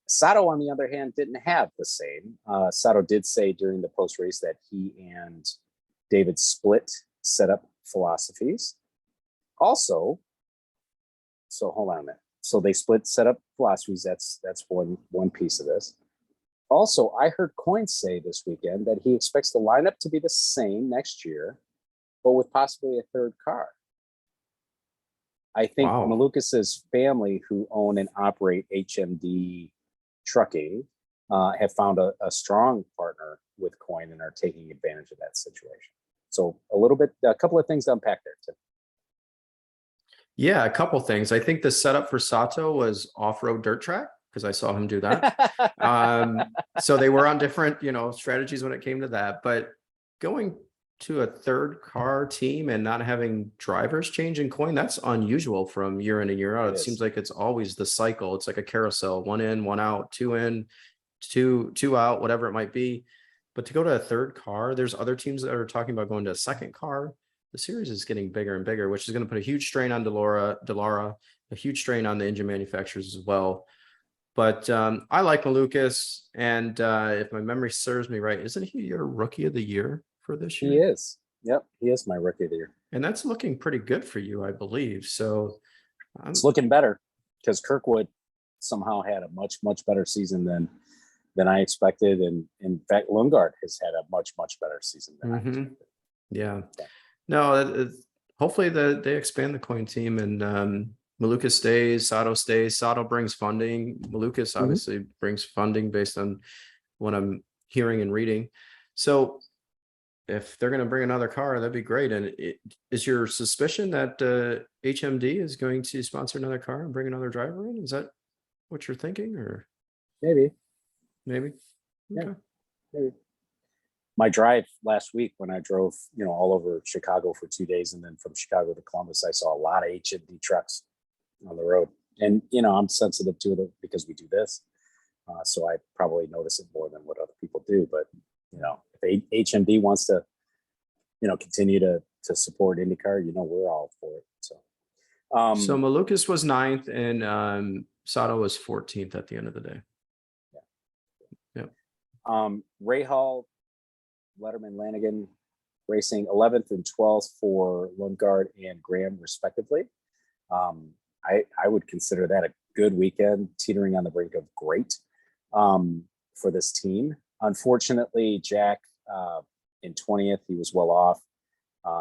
Sato, on the other hand, didn't have the same. Sato did say during the post-race that he and David split setup philosophies. Also, so hold on a minute. So they split setup philosophies. That's one piece of this. Also, I heard Coin say this weekend that he expects the lineup to be the same next year, but with possibly a third car. I think Malukas's family, who own and operate HMD Trucking, have found a strong partner with Coin and are taking advantage of that situation. So a couple of things to unpack there, Tim. Yeah, a couple things. I think the setup for Sato was off-road dirt track, because I saw him do that. So they were on different, strategies when it came to that. But going to a third car team and not having drivers change in Coin, that's unusual from year in and year out. It seems like it's always the cycle. It's like a carousel, 1 in, 1 out, 2 in, two out, whatever it might be. But to go to a third car, there's other teams that are talking about going to a second car. The series is getting bigger and bigger, which is going to put a huge strain on Delara, a huge strain on the engine manufacturers as well. But I like Malukas, and if my memory serves me right, isn't he your rookie of the year for this year? He is. Yep, he is my rookie of the year. And that's looking pretty good for you, I believe. So it's looking better, because Kirkwood somehow had a much, much better season than I expected. And in fact, Lundgaard has had a much, much better season than I expected. Yeah. No, hopefully they expand the Coin team, and Malukas stays, Sato stays. Sato brings funding. Malukas obviously brings funding based on what I'm hearing and reading. So if they're going to bring another car, that'd be great. And is your suspicion that HMD is going to sponsor another car and bring another driver in? Is that what you're thinking, or maybe? Okay. Yeah, maybe. My drive last week, when I drove, all over Chicago for 2 days, and then from Chicago to Columbus, I saw a lot of HMD trucks on the road. And, I'm sensitive to it because we do this. So I probably notice it more than what other people do. But, if HMD wants to, continue to support IndyCar, we're all for it. So Malukas was 9th, and Sato was 14th at the end of the day. Yeah. Ray Hall, Letterman, Lanigan Racing 11th and 12th for Lundgaard and Graham, respectively. I would consider that good weekend, teetering on the brink of great for this team. Unfortunately, Jack in 20th, he was well off.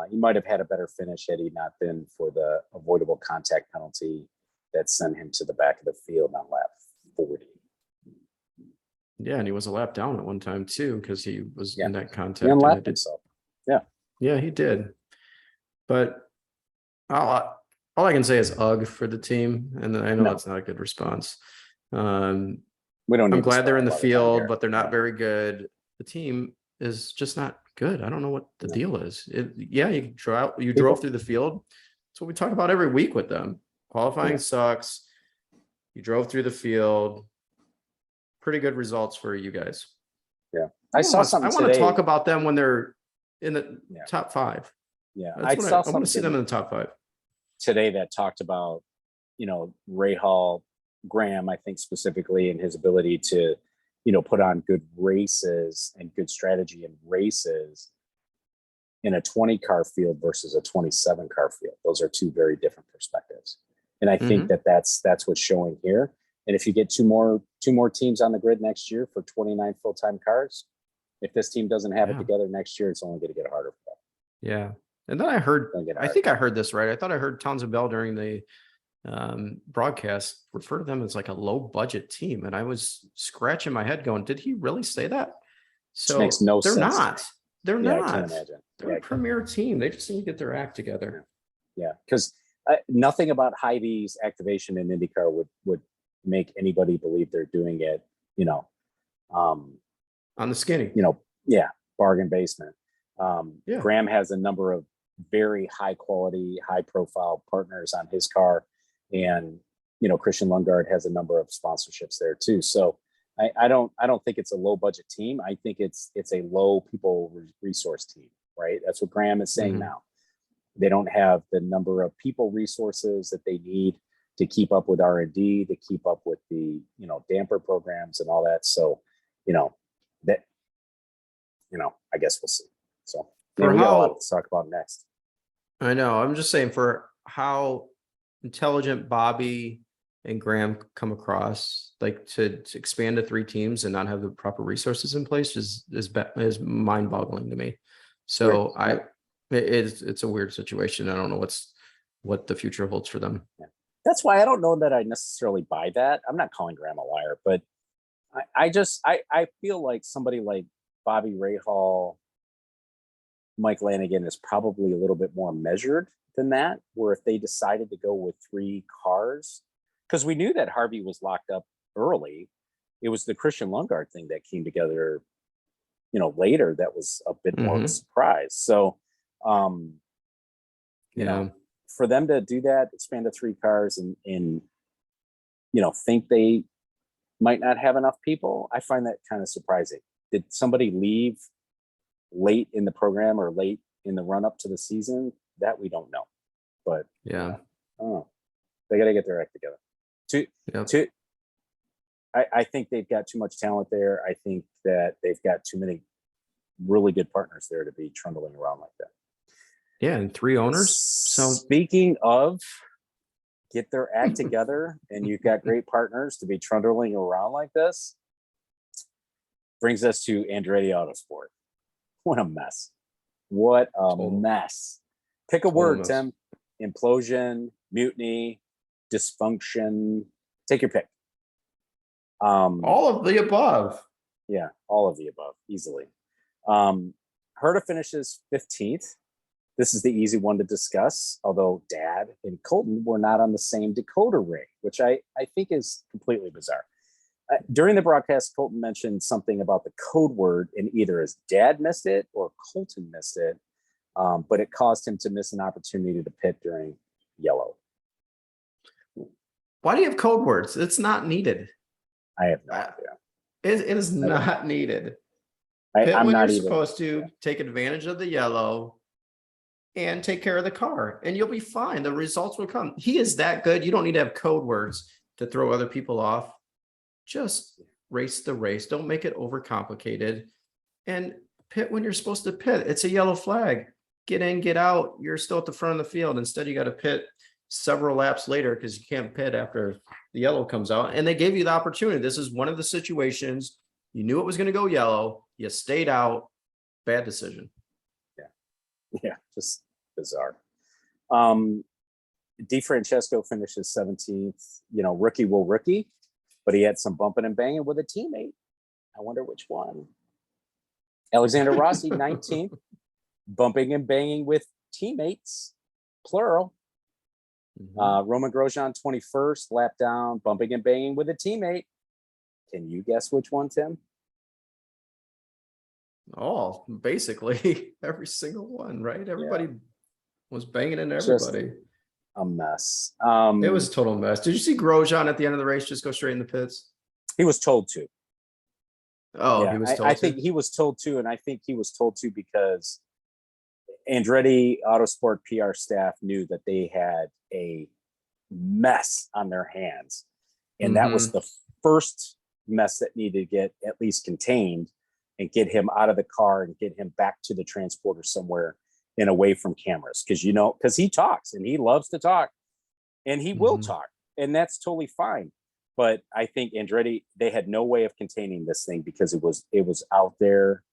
He might have had a better finish had he not been for the avoidable contact penalty that sent him to the back of the field on lap 40. Yeah, and he was a lap down at one time too, because he was in that He contact. unlapped himself. Yeah, he did. But all I can say is ugh for the team, and I know that's not a good response. We don't. I'm glad they're in the field, but they're not very good. The team is just not good. I don't know what the deal is. You drove through the field. That's what we talk about every week with them. Qualifying sucks. You drove through the field. Pretty good results for you guys. Yeah, I saw something. I want to talk about them when they're in the top 5. Yeah, I want to see them in the top 5 today that talked about, Ray Hall, Graham, I think specifically, and his ability to, put on good races and good strategy in races in a 20 car field versus a 27 car field. Those are two very different perspectives. And I think that's what's showing here. And if you get two more teams on the grid next year for 29 full-time cars, if this team doesn't have it together next year, it's only going to get harder for them. Yeah. And then I think I heard this right. I thought I heard Townsend Bell during the broadcast refer to them as like a low budget team. And I was scratching my head going, did he really say that? So which makes no sense. They're not. I can't imagine. They're a premier team. They just need to get their act together. Yeah. Because nothing about Hy-Vee's activation in IndyCar would make anybody believe they're doing it, on the skinny, bargain basement. Graham has a number of very high quality, high profile partners on his car. And, Christian Lundgaard has a number of sponsorships there too. So I don't think it's a low budget team. I think it's a low people resource team, right? That's what Graham is saying now. They don't have the number of people resources that they need to keep up with R&D, to keep up with the, damper programs and all that. So, I guess we'll see. So maybe we got a lot to talk about next. I know. I'm just saying, for how intelligent Bobby and Graham come across, like to expand to 3 teams and not have the proper resources in place is mind-boggling to me. So it's a weird situation. I don't know what the future holds for them. Yeah. That's why I don't know that I necessarily buy that. I'm not calling Graham a liar, but I feel like somebody like Bobby Rahal, Mike Lanigan is probably a little bit more measured than that, where if they decided to go with 3 cars, because we knew that Harvey was locked up early, it was the Christian Lundgaard thing that came together, later, that was a bit more of a surprise. So, for them to do that, expand to 3 cars and think they might not have enough people, I find that kind of surprising. Did somebody leave late in the program or late in the run up to the season? That we don't know. But they got to get their act together. I think they've got too much talent there. I think that they've got too many really good partners there to be trundling around like that. Yeah, and 3 owners. So speaking of get their act together, and you've got great partners to be trundling around like this, brings us to Andretti Autosport. What a mess. What a mess. Pick a word, Tim. Implosion, mutiny, dysfunction. Take your pick. All of the above. Yeah, all of the above, easily. Herta finishes 15th. This is the easy one to discuss, although Dad and Colton were not on the same decoder ring, which I think is completely bizarre. During the broadcast, Colton mentioned something about the code word, and either his dad missed it or Colton missed it, but it caused him to miss an opportunity to pit during yellow. Why do you have code words? It's not needed. I have no idea. It is not needed. I'm when not you're even supposed to take advantage of the yellow and take care of the car, and you'll be fine. The results will come. He is that good. You don't need to have code words to throw other people off. Just race the race. Don't make it overcomplicated. And pit when you're supposed to pit. It's a yellow flag. Get in, get out. You're still at the front of the field. Instead, you got to pit several laps later because you can't pit after the yellow comes out. And they gave you the opportunity. This is one of the situations you knew it was going to go yellow. You stayed out. Bad decision. Yeah, just bizarre. DeFrancesco finishes 17th. You know, rookie will rookie, but he had some bumping and banging with a teammate. I wonder which one. Alexander Rossi, 19th, bumping and banging with teammates, plural. Roman Grosjean, 21st, lap down, bumping and banging with a teammate. Can you guess which one, Tim? Oh, basically every single one, right? Everybody was banging into Just everybody. a mess. It was a total mess. Did you see Grosjean at the end of the race just go straight in the pits? He was told to. Oh, Yeah, he was told I to? think he was told to, and I think he was told to because Andretti Autosport PR staff knew that they had a mess on their hands. And that was the first mess that needed to get at least contained and get him out of the car and get him back to the transporter somewhere and away from cameras. Because, you know, because he talks and he loves to talk and he will talk. And that's totally fine. But I think Andretti, they had no way of containing this thing because it was out there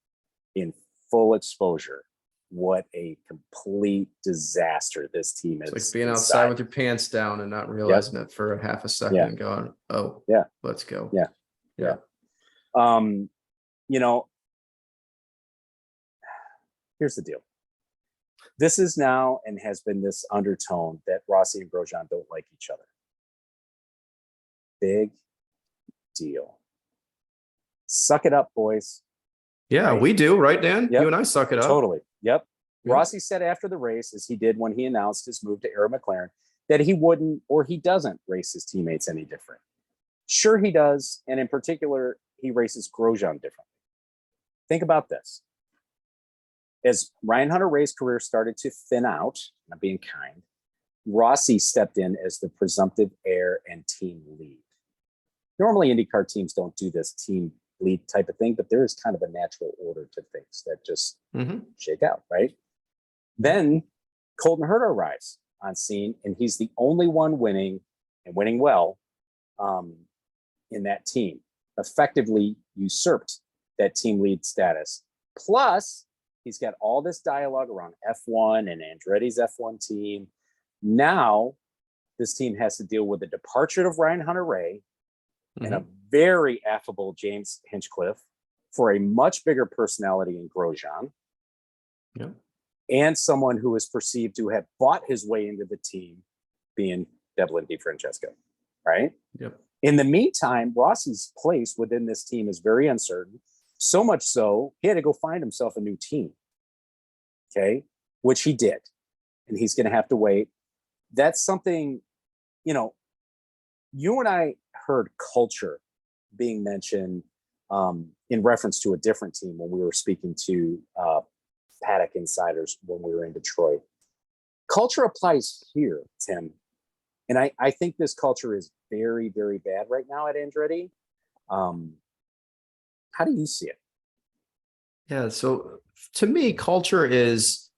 in full exposure. What a complete disaster this team is. It's like being outside with your pants down and not realizing it for a half a second and going, oh, let's go. Yeah. You know, here's the deal. This is now and has been this undertone that Rossi and Grosjean don't like each other. Big deal. Suck it up, boys. Yeah, right? We do, right, Dan? Yep. You and I suck it up. Totally. Yep. Rossi said after the race, as he did when he announced his move to Arrow McLaren, that he wouldn't or he doesn't race his teammates any different. Sure, he does. And in particular, he races Grosjean differently. Think about this. As Ryan Hunter-Reay's career started to thin out, not being kind, Rossi stepped in as the presumptive heir and team lead. Normally, IndyCar teams don't do this team lead type of thing, but there is kind of a natural order to things that just shake out, right? Then Colton Herta arrives on scene, and he's the only one winning and winning well in that team. Effectively usurped that team lead status. Plus, he's got all this dialogue around F1 and Andretti's F1 team. Now, this team has to deal with the departure of Ryan Hunter-Reay and a very affable James Hinchcliffe for a much bigger personality in Grosjean. Yep. And someone who is perceived to have bought his way into the team, being Devlin DeFrancesco, right? Yep. In the meantime, Rossi's place within this team is very uncertain. So much so, he had to go find himself a new team, okay, which he did. And he's going to have to wait. That's something, you know, you and I heard culture being mentioned in reference to a different team when we were speaking to paddock insiders when we were in Detroit. Culture applies here, Tim. And I think this culture is very, very bad right now at Andretti. How do you see it? Yeah, so to me, culture is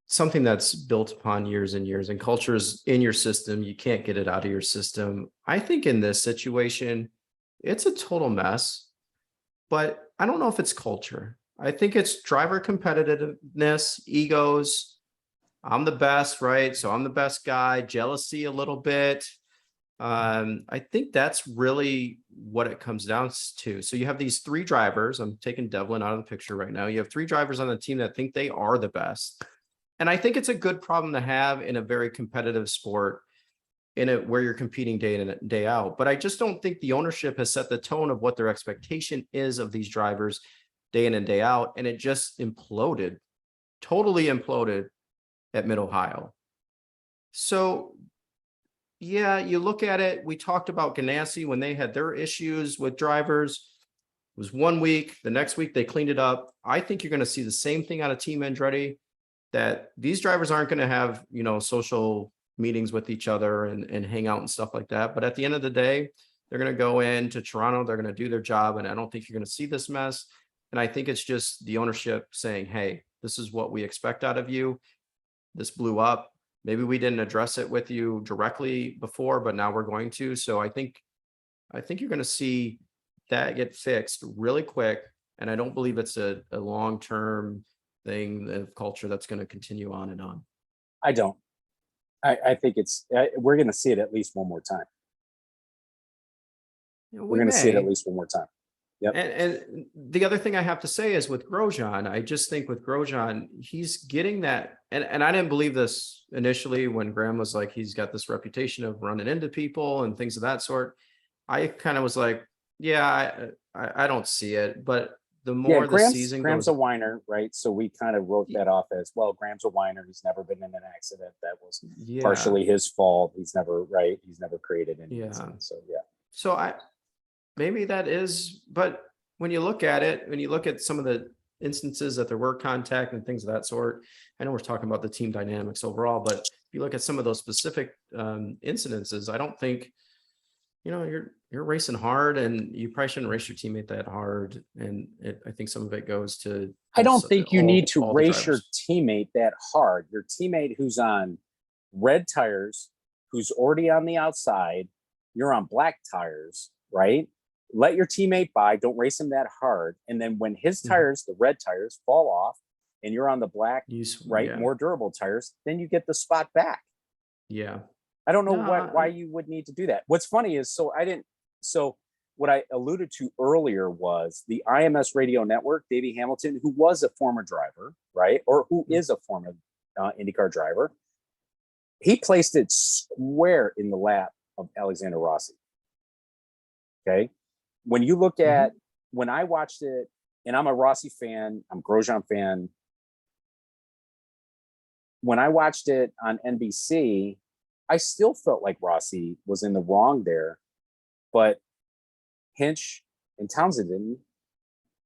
something that's built upon years and years, and culture is in your system. You can't get it out of your system. I think in this situation, it's a total mess, but I don't know if it's culture. I think it's driver competitiveness, egos. I'm the best, right? So I'm the best guy, jealousy a little bit. I think that's really what it comes down to. So you have these three drivers. I'm taking Devlin out of the picture right now. You have three drivers on the team that think they are the best. And I think it's a good problem to have in a very competitive sport, in it where you're competing day in and day out. But I just don't think the ownership has set the tone of what their expectation is of these drivers day in and day out. And it just imploded, totally imploded at Mid-Ohio. So yeah, you look at it, we talked about Ganassi when they had their issues with drivers. It was 1 week, the next week they cleaned it up. I think you're going to see the same thing out of Team Andretti, that these drivers aren't going to have, you know, social meetings with each other and hang out and stuff like that. But at the end of the day, they're going to go into Toronto, they're going to do their job. And I don't think you're going to see this mess. And I think it's just the ownership saying, hey, this is what we expect out of you. This blew up. maybe we didn't address it with you directly before, but now we're going to. So I think you're going to see that get fixed really quick. And I don't believe it's a long-term thing of culture that's going to continue on and on. I don't. I think we're going to see it at least one more time. We're going to see it at least one more time. Yep. And the other thing I have to say is with Grosjean, I just think with Grosjean, he's getting that. And I didn't believe this initially when Graham was like, he's got this reputation of running into people and things of that sort. I kind of was like, yeah, I don't see it. But the more the season Graham's goes, a whiner, right? So we kind of wrote that off as, well, Graham's a whiner. He's never been in an accident. That was partially his fault. He's never created any incident. So yeah. So maybe that is, but when you look at it, when you look at some of the instances that there were contact and things of that sort, I know we're talking about the team dynamics overall, but if you look at some of those specific incidences, I don't think, you're racing hard, and you probably shouldn't race your teammate that hard. And I think some of it goes to. I don't think you need to race your teammate that hard. Your teammate who's on red tires, who's already on the outside, you're on black tires, right? Let your teammate by, don't race him that hard. And then when his tires, the red tires, fall off and you're on the black, more durable tires, then you get the spot back. Yeah. I don't know why you would need to do that. What's funny is, so what I alluded to earlier was the IMS radio network, Davey Hamilton, who was a former driver, right? Or who is a former IndyCar driver. He placed it square in the lap of Alexander Rossi. Okay. When you look at, when I watched it, and I'm a Rossi fan, I'm a Grosjean fan. When I watched it on NBC, I still felt like Rossi was in the wrong there, but Hinch and Townsend didn't.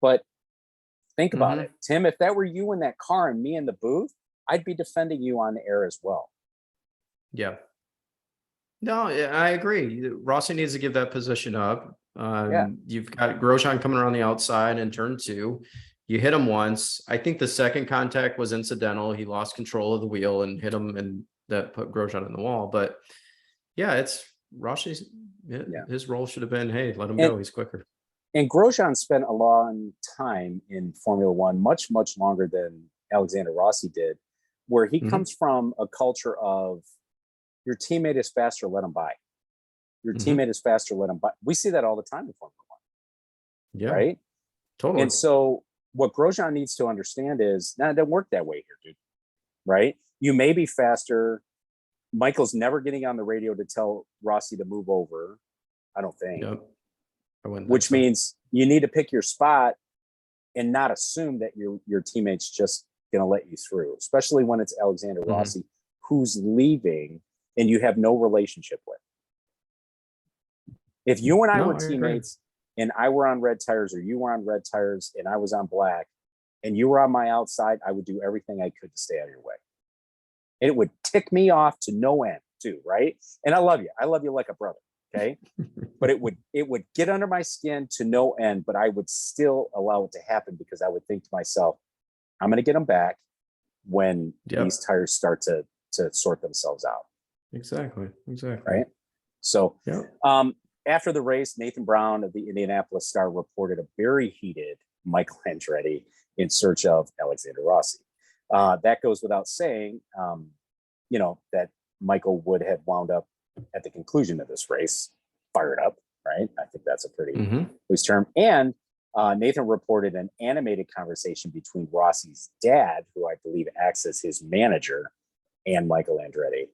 But think about it, Tim, if that were you in that car and me in the booth, I'd be defending you on the air as well. Yeah. No, I agree. Rossi needs to give that position up. You've got Grosjean coming around the outside in turn 2. You hit him once. I think the second contact was incidental. He lost control of the wheel and hit him, and that put Grosjean in the wall. But yeah, it's Rossi's. His role should have been, hey, let him go. He's quicker. And Grosjean spent a long time in Formula One, much, much longer than Alexander Rossi did, where he comes from a culture of your teammate is faster, let him by. Your teammate is faster, let him by. We see that all the time in Formula One. Yeah. Right? Totally. And so what Grosjean needs to understand is, it doesn't work that way here, dude. Right? You may be faster. Michael's never getting on the radio to tell Rossi to move over, I don't think. Yep. Which means you need to pick your spot and not assume that your teammate's just going to let you through, especially when it's Alexander Rossi, who's leaving and you have no relationship with. If you and I were teammates and I were on red tires, or you were on red tires and I was on black, and you were on my outside, I would do everything I could to stay out of your way. And it would tick me off to no end too, right? And I love you. I love you like a brother, okay? But it would get under my skin to no end, but I would still allow it to happen because I would think to myself, I'm going to get them back when these tires start to sort themselves out. Exactly. Right? So after the race, Nathan Brown of the Indianapolis Star reported a very heated Michael Andretti in search of Alexander Rossi. That goes without saying, that Michael would have wound up at the conclusion of this race fired up, right? I think that's a pretty loose term. And Nathan reported an animated conversation between Rossi's dad, who I believe acts as his manager, and Michael Andretti.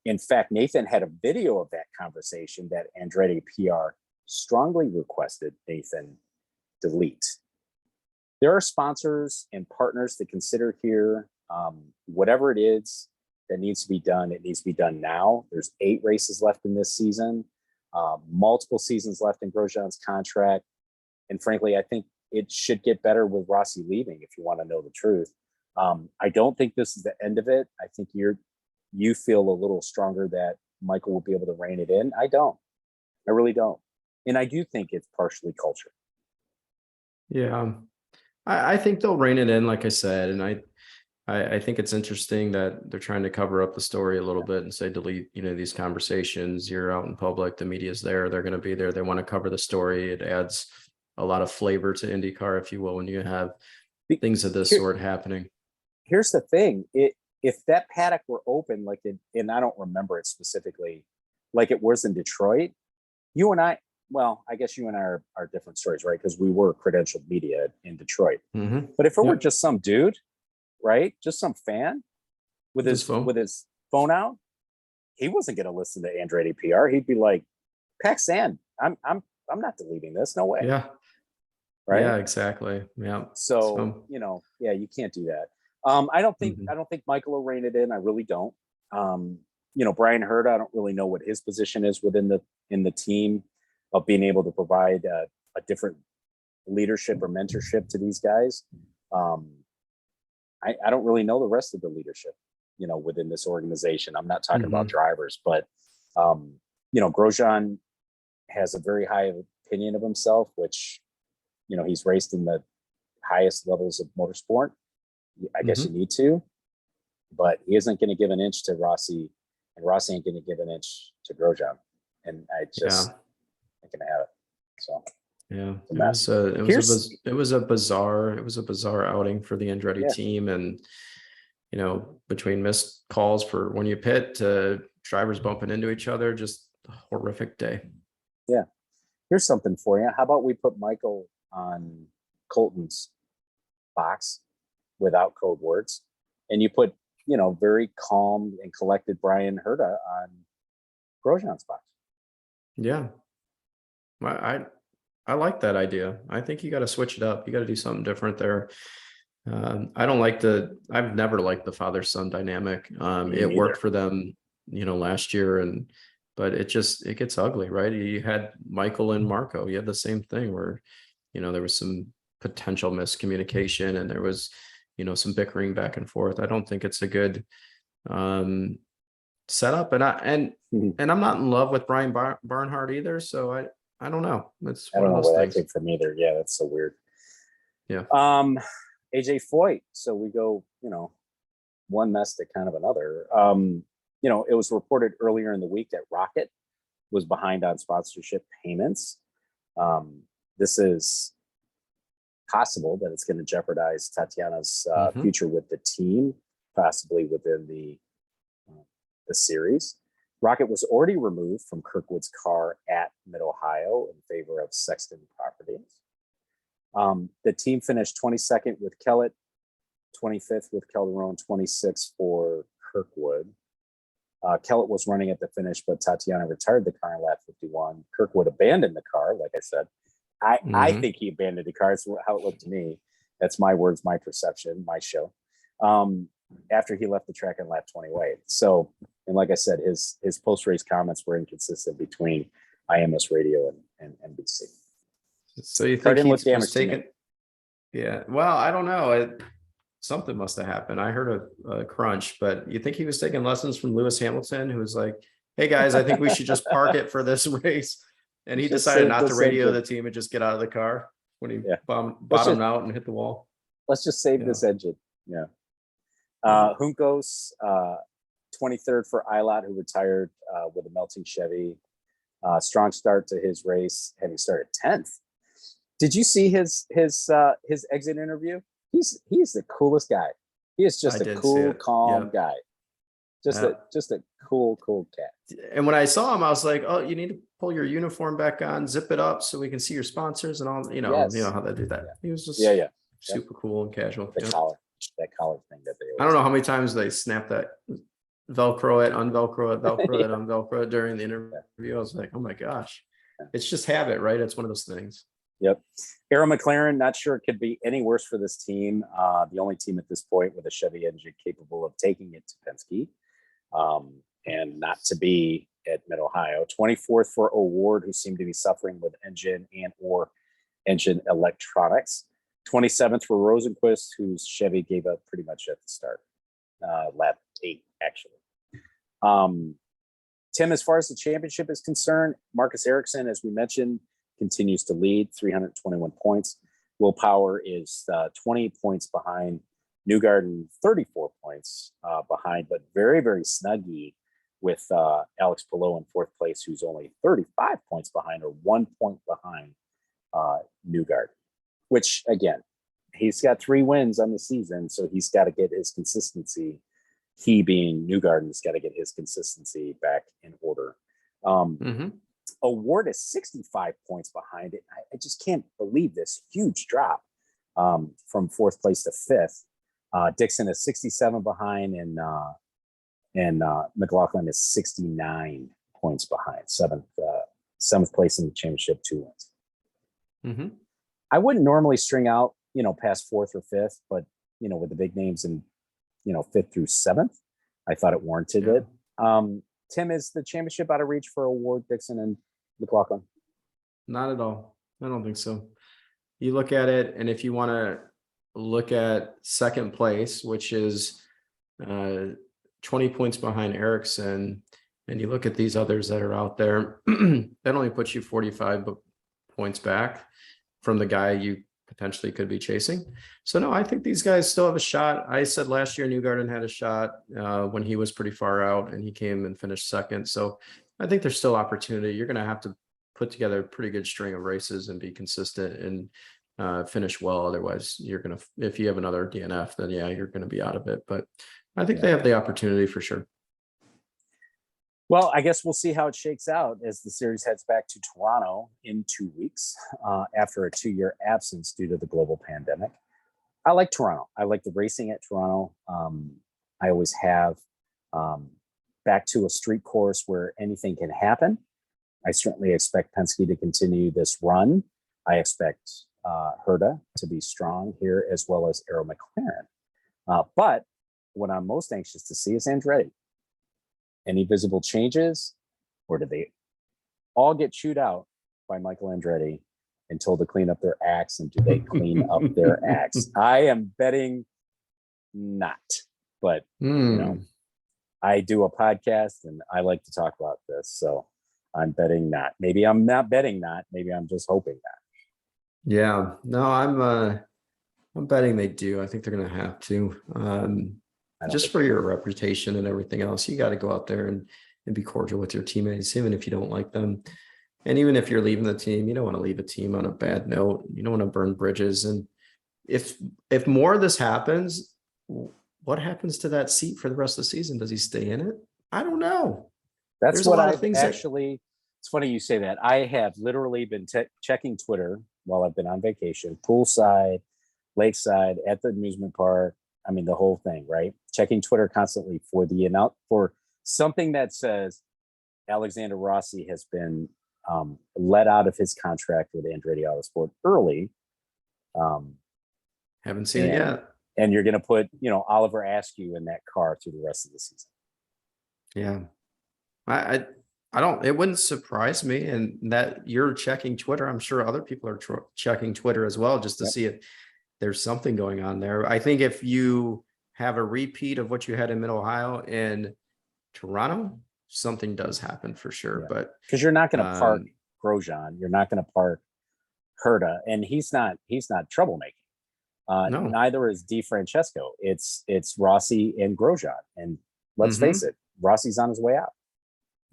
In fact, Nathan had a video of that conversation that Andretti PR strongly requested Nathan delete. There are sponsors and partners to consider here. Whatever it is that needs to be done, it needs to be done now. There's 8 races left in this season, multiple seasons left in Grosjean's contract. And frankly, I think it should get better with Rossi leaving, if you want to know the truth. I don't think this is the end of it. I think you feel a little stronger that Michael will be able to rein it in. I don't. I really don't. And I do think it's partially culture. Yeah. I think they'll rein it in, like I said, and I think it's interesting that they're trying to cover up the story a little bit and say delete, these conversations. You're out in public, the media's there, they're going to be there. They want to cover the story. It adds a lot of flavor to IndyCar, if you will, when you have things of this sort happening. Here's the thing. If that paddock were open, like and I don't remember it specifically, like it was in Detroit, you and I, well, I guess you and I are different stories, right? Because we were credentialed media in Detroit. Mm-hmm. But if it were just some dude, right, just some fan with his phone out, he wasn't going to listen to Andretti PR. He'd be like, "Pack sand. I'm not deleting this. No way." Yeah. Right. Yeah. Exactly. Yeah. So you can't do that. I don't think Michael will rein it in. I really don't. Brian Herta, I don't really know what his position is in the team of being able to provide a different leadership or mentorship to these guys. I don't really know the rest of the leadership, within this organization. I'm not talking about drivers, but Grosjean has a very high opinion of himself, which, he's raced in the highest levels of motorsport. I guess you need to, but he isn't going to give an inch to Rossi, and Rossi ain't going to give an inch to Grosjean. And I just ain't going to have it. So it was a bizarre outing for the Andretti team, and between missed calls for when you pit to drivers bumping into each other, just a horrific day. Yeah. Here's something for you. How about we put Michael on Colton's box without code words, and you put, very calm and collected Brian Herta on Grosjean's box. Yeah. I like that idea. I think you got to switch it up. You got to do something different there. I've never liked the father-son dynamic. It worked for them, last year, but it gets ugly, right? You had Michael and Marco. You had the same thing where, there was some potential miscommunication and there was, some bickering back and forth. I don't think it's a good setup. And I'm not in love with Brian Barnhart either. So I don't know. It's I don't know where that came from either. Yeah, that's so weird. Yeah. AJ Foyt. So we go, one mess to kind of another. It was reported earlier in the week that Rocket was behind on sponsorship payments. This is possible that it's going to jeopardize Tatiana's future with the team, possibly within the series. Rocket was already removed from Kirkwood's car at Mid-Ohio in favor of Sexton Properties. The team finished 22nd with Kellett, 25th with Calderon, 26th for Kirkwood. Kellett was running at the finish, but Tatiana retired the car in lap 51. Kirkwood abandoned the car, like I said. I think he abandoned the car. It's how it looked to me. That's my words, my perception, my show. After he left the track in lap 28. So, and like I said, his post-race comments were inconsistent between IMS radio and NBC. So you think he was taken? Yeah. Well, I don't know. Something must have happened. I heard a crunch, but you think he was taking lessons from Lewis Hamilton, who was like, "Hey guys, I think we should just park it for this race," and he decided not to radio the team and just get out of the car when he bottomed out and hit the wall. Let's just save this engine. Yeah. Juncos, 23rd for Ilott, who retired with a melting Chevy. Strong start to his race, having started 10th. Did you see his exit interview? He's the coolest guy. He is just a cool, calm guy. Just a cool cat. And when I saw him, I was like, "Oh, you need to pull your uniform back on, zip it up so we can see your sponsors and all." You know how they do that. Yeah. He was just super cool and casual. That collar thing that they. I don't know how many times they snapped that Velcro it, unvelcro it, Velcro it, unvelcro it during the interview. I was like, "Oh my gosh." It's just habit, right? It's one of those things. Yep. Arrow McLaren, not sure it could be any worse for this team. The only team at this point with a Chevy engine capable of taking it to Penske, and not to be at Mid-Ohio. 24th for O'Ward, who seemed to be suffering with engine or engine electronics. 27th for Rosenquist, whose Chevy gave up pretty much at the start. Lap 8, actually. Tim, as far as the championship is concerned, Marcus Ericsson, as we mentioned, continues to lead, 321 points. Will Power is 20 points behind Newgarden 34 points behind, but very, very snuggy with Alex Palou in fourth place, who's only 35 points behind, or 1 point behind Newgarden, which, again, he's got 3 wins on the season, so he's got to get his consistency. He, being Newgarden's, got to get his consistency back in order. Award is 65 points behind it. I just can't believe this huge drop from fourth place to fifth. Dixon is 67 behind, and McLaughlin is 69 points behind, seventh place in the championship, 2 wins. I wouldn't normally string out, past fourth or fifth, but, with the big names in, fifth through seventh, I thought it warranted it. Tim, is the championship out of reach for Award, Dixon, and McLaughlin? Not at all. I don't think so. You look at it, and if you want to look at second place, which is 20 points behind Ericsson, and you look at these others that are out there, that only puts you 45 points back from the guy you potentially could be chasing. So no, I think these guys still have a shot. I said last year Newgarden had a shot when he was pretty far out, and he came and finished second. So I think there's still opportunity. You're going to have to put together a pretty good string of races and be consistent and finish well. Otherwise, you're going to, if you have another DNF, then yeah, you're going to be out of it. But I think they have the opportunity for sure. Well, I guess we'll see how it shakes out as the series heads back to Toronto in 2 weeks after a 2-year absence due to the global pandemic. I like Toronto. I like the racing at Toronto. I always have. Back to a street course where anything can happen. I certainly expect Penske to continue this run. I expect Herta to be strong here, as well as Arrow McLaren. But what I'm most anxious to see is Andretti. Any visible changes, or do they all get chewed out by Michael Andretti and told to clean up their acts? And do they clean up their acts? I am betting not, but I do a podcast and I like to talk about this, so I'm betting not. Maybe I'm not betting not. Maybe I'm just hoping that. Yeah, no, I'm betting they do. I think they're going to have to. Just for your reputation and everything else, you got to go out there and be cordial with your teammates, even if you don't like them. And even if you're leaving the team, you don't want to leave a team on a bad note. You don't want to burn bridges. And if more of this happens, what happens to that seat for the rest of the season? Does he stay in it? I don't know. That's what I've actually, it's funny you say that. I have literally been checking Twitter while I've been on vacation, poolside, lakeside, at the amusement park. I mean, the whole thing, right? Checking Twitter constantly for something that says Alexander Rossi has been let out of his contract with Andretti Autosport early. Haven't seen it yet. And you're going to put, Oliver Askew in that car through the rest of the season. Yeah. I don't, it wouldn't surprise me. And that you're checking Twitter, I'm sure other people are checking Twitter as well, just to see if there's something going on there. I think if you have a repeat of what you had in Mid-Ohio and Toronto, something does happen for sure. But because you're not going to park Grosjean, you're not going to park Herta, and he's not troublemaking. No. Neither is Di Francesco. It's Rossi and Grosjean, and let's face it, Rossi's on his way out.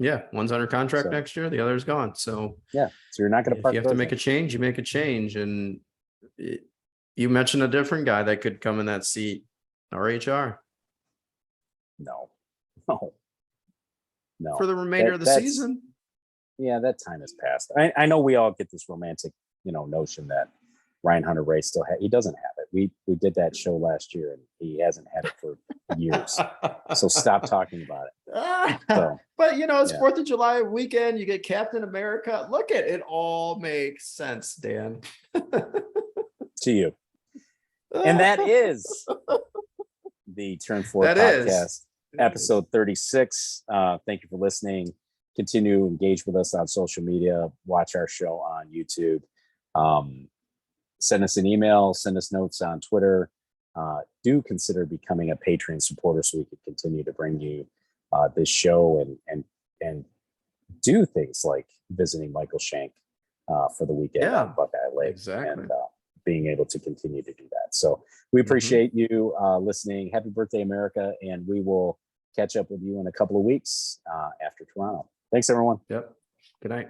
Yeah, one's under contract next year, the other's gone. So so you're not going to park. If you have to make a change, you make a change. And you mentioned a different guy that could come in that seat. RHR. No. For the remainder of the season. Yeah, that time has passed. I know we all get this romantic, notion that Ryan Hunter-Reay still he doesn't have it. We did that show last year and he hasn't had it for years. So stop talking about it. But it's 4th of July weekend. You get Captain America. Look at it, all makes sense, Dan. To you. And that is the Turn 4 podcast, episode 36. Thank you for listening. Continue to engage with us on social media. Watch our show on YouTube. Send us an email. Send us notes on Twitter. Do consider becoming a Patreon supporter so we can continue to bring you this show and do things like visiting Michael Shank for the weekend on Buckeye Lake. Exactly. And being able to continue to do that. So we appreciate you listening. Happy birthday, America. And we will catch up with you in a couple of weeks after Toronto. Thanks, everyone. Yep. Good night.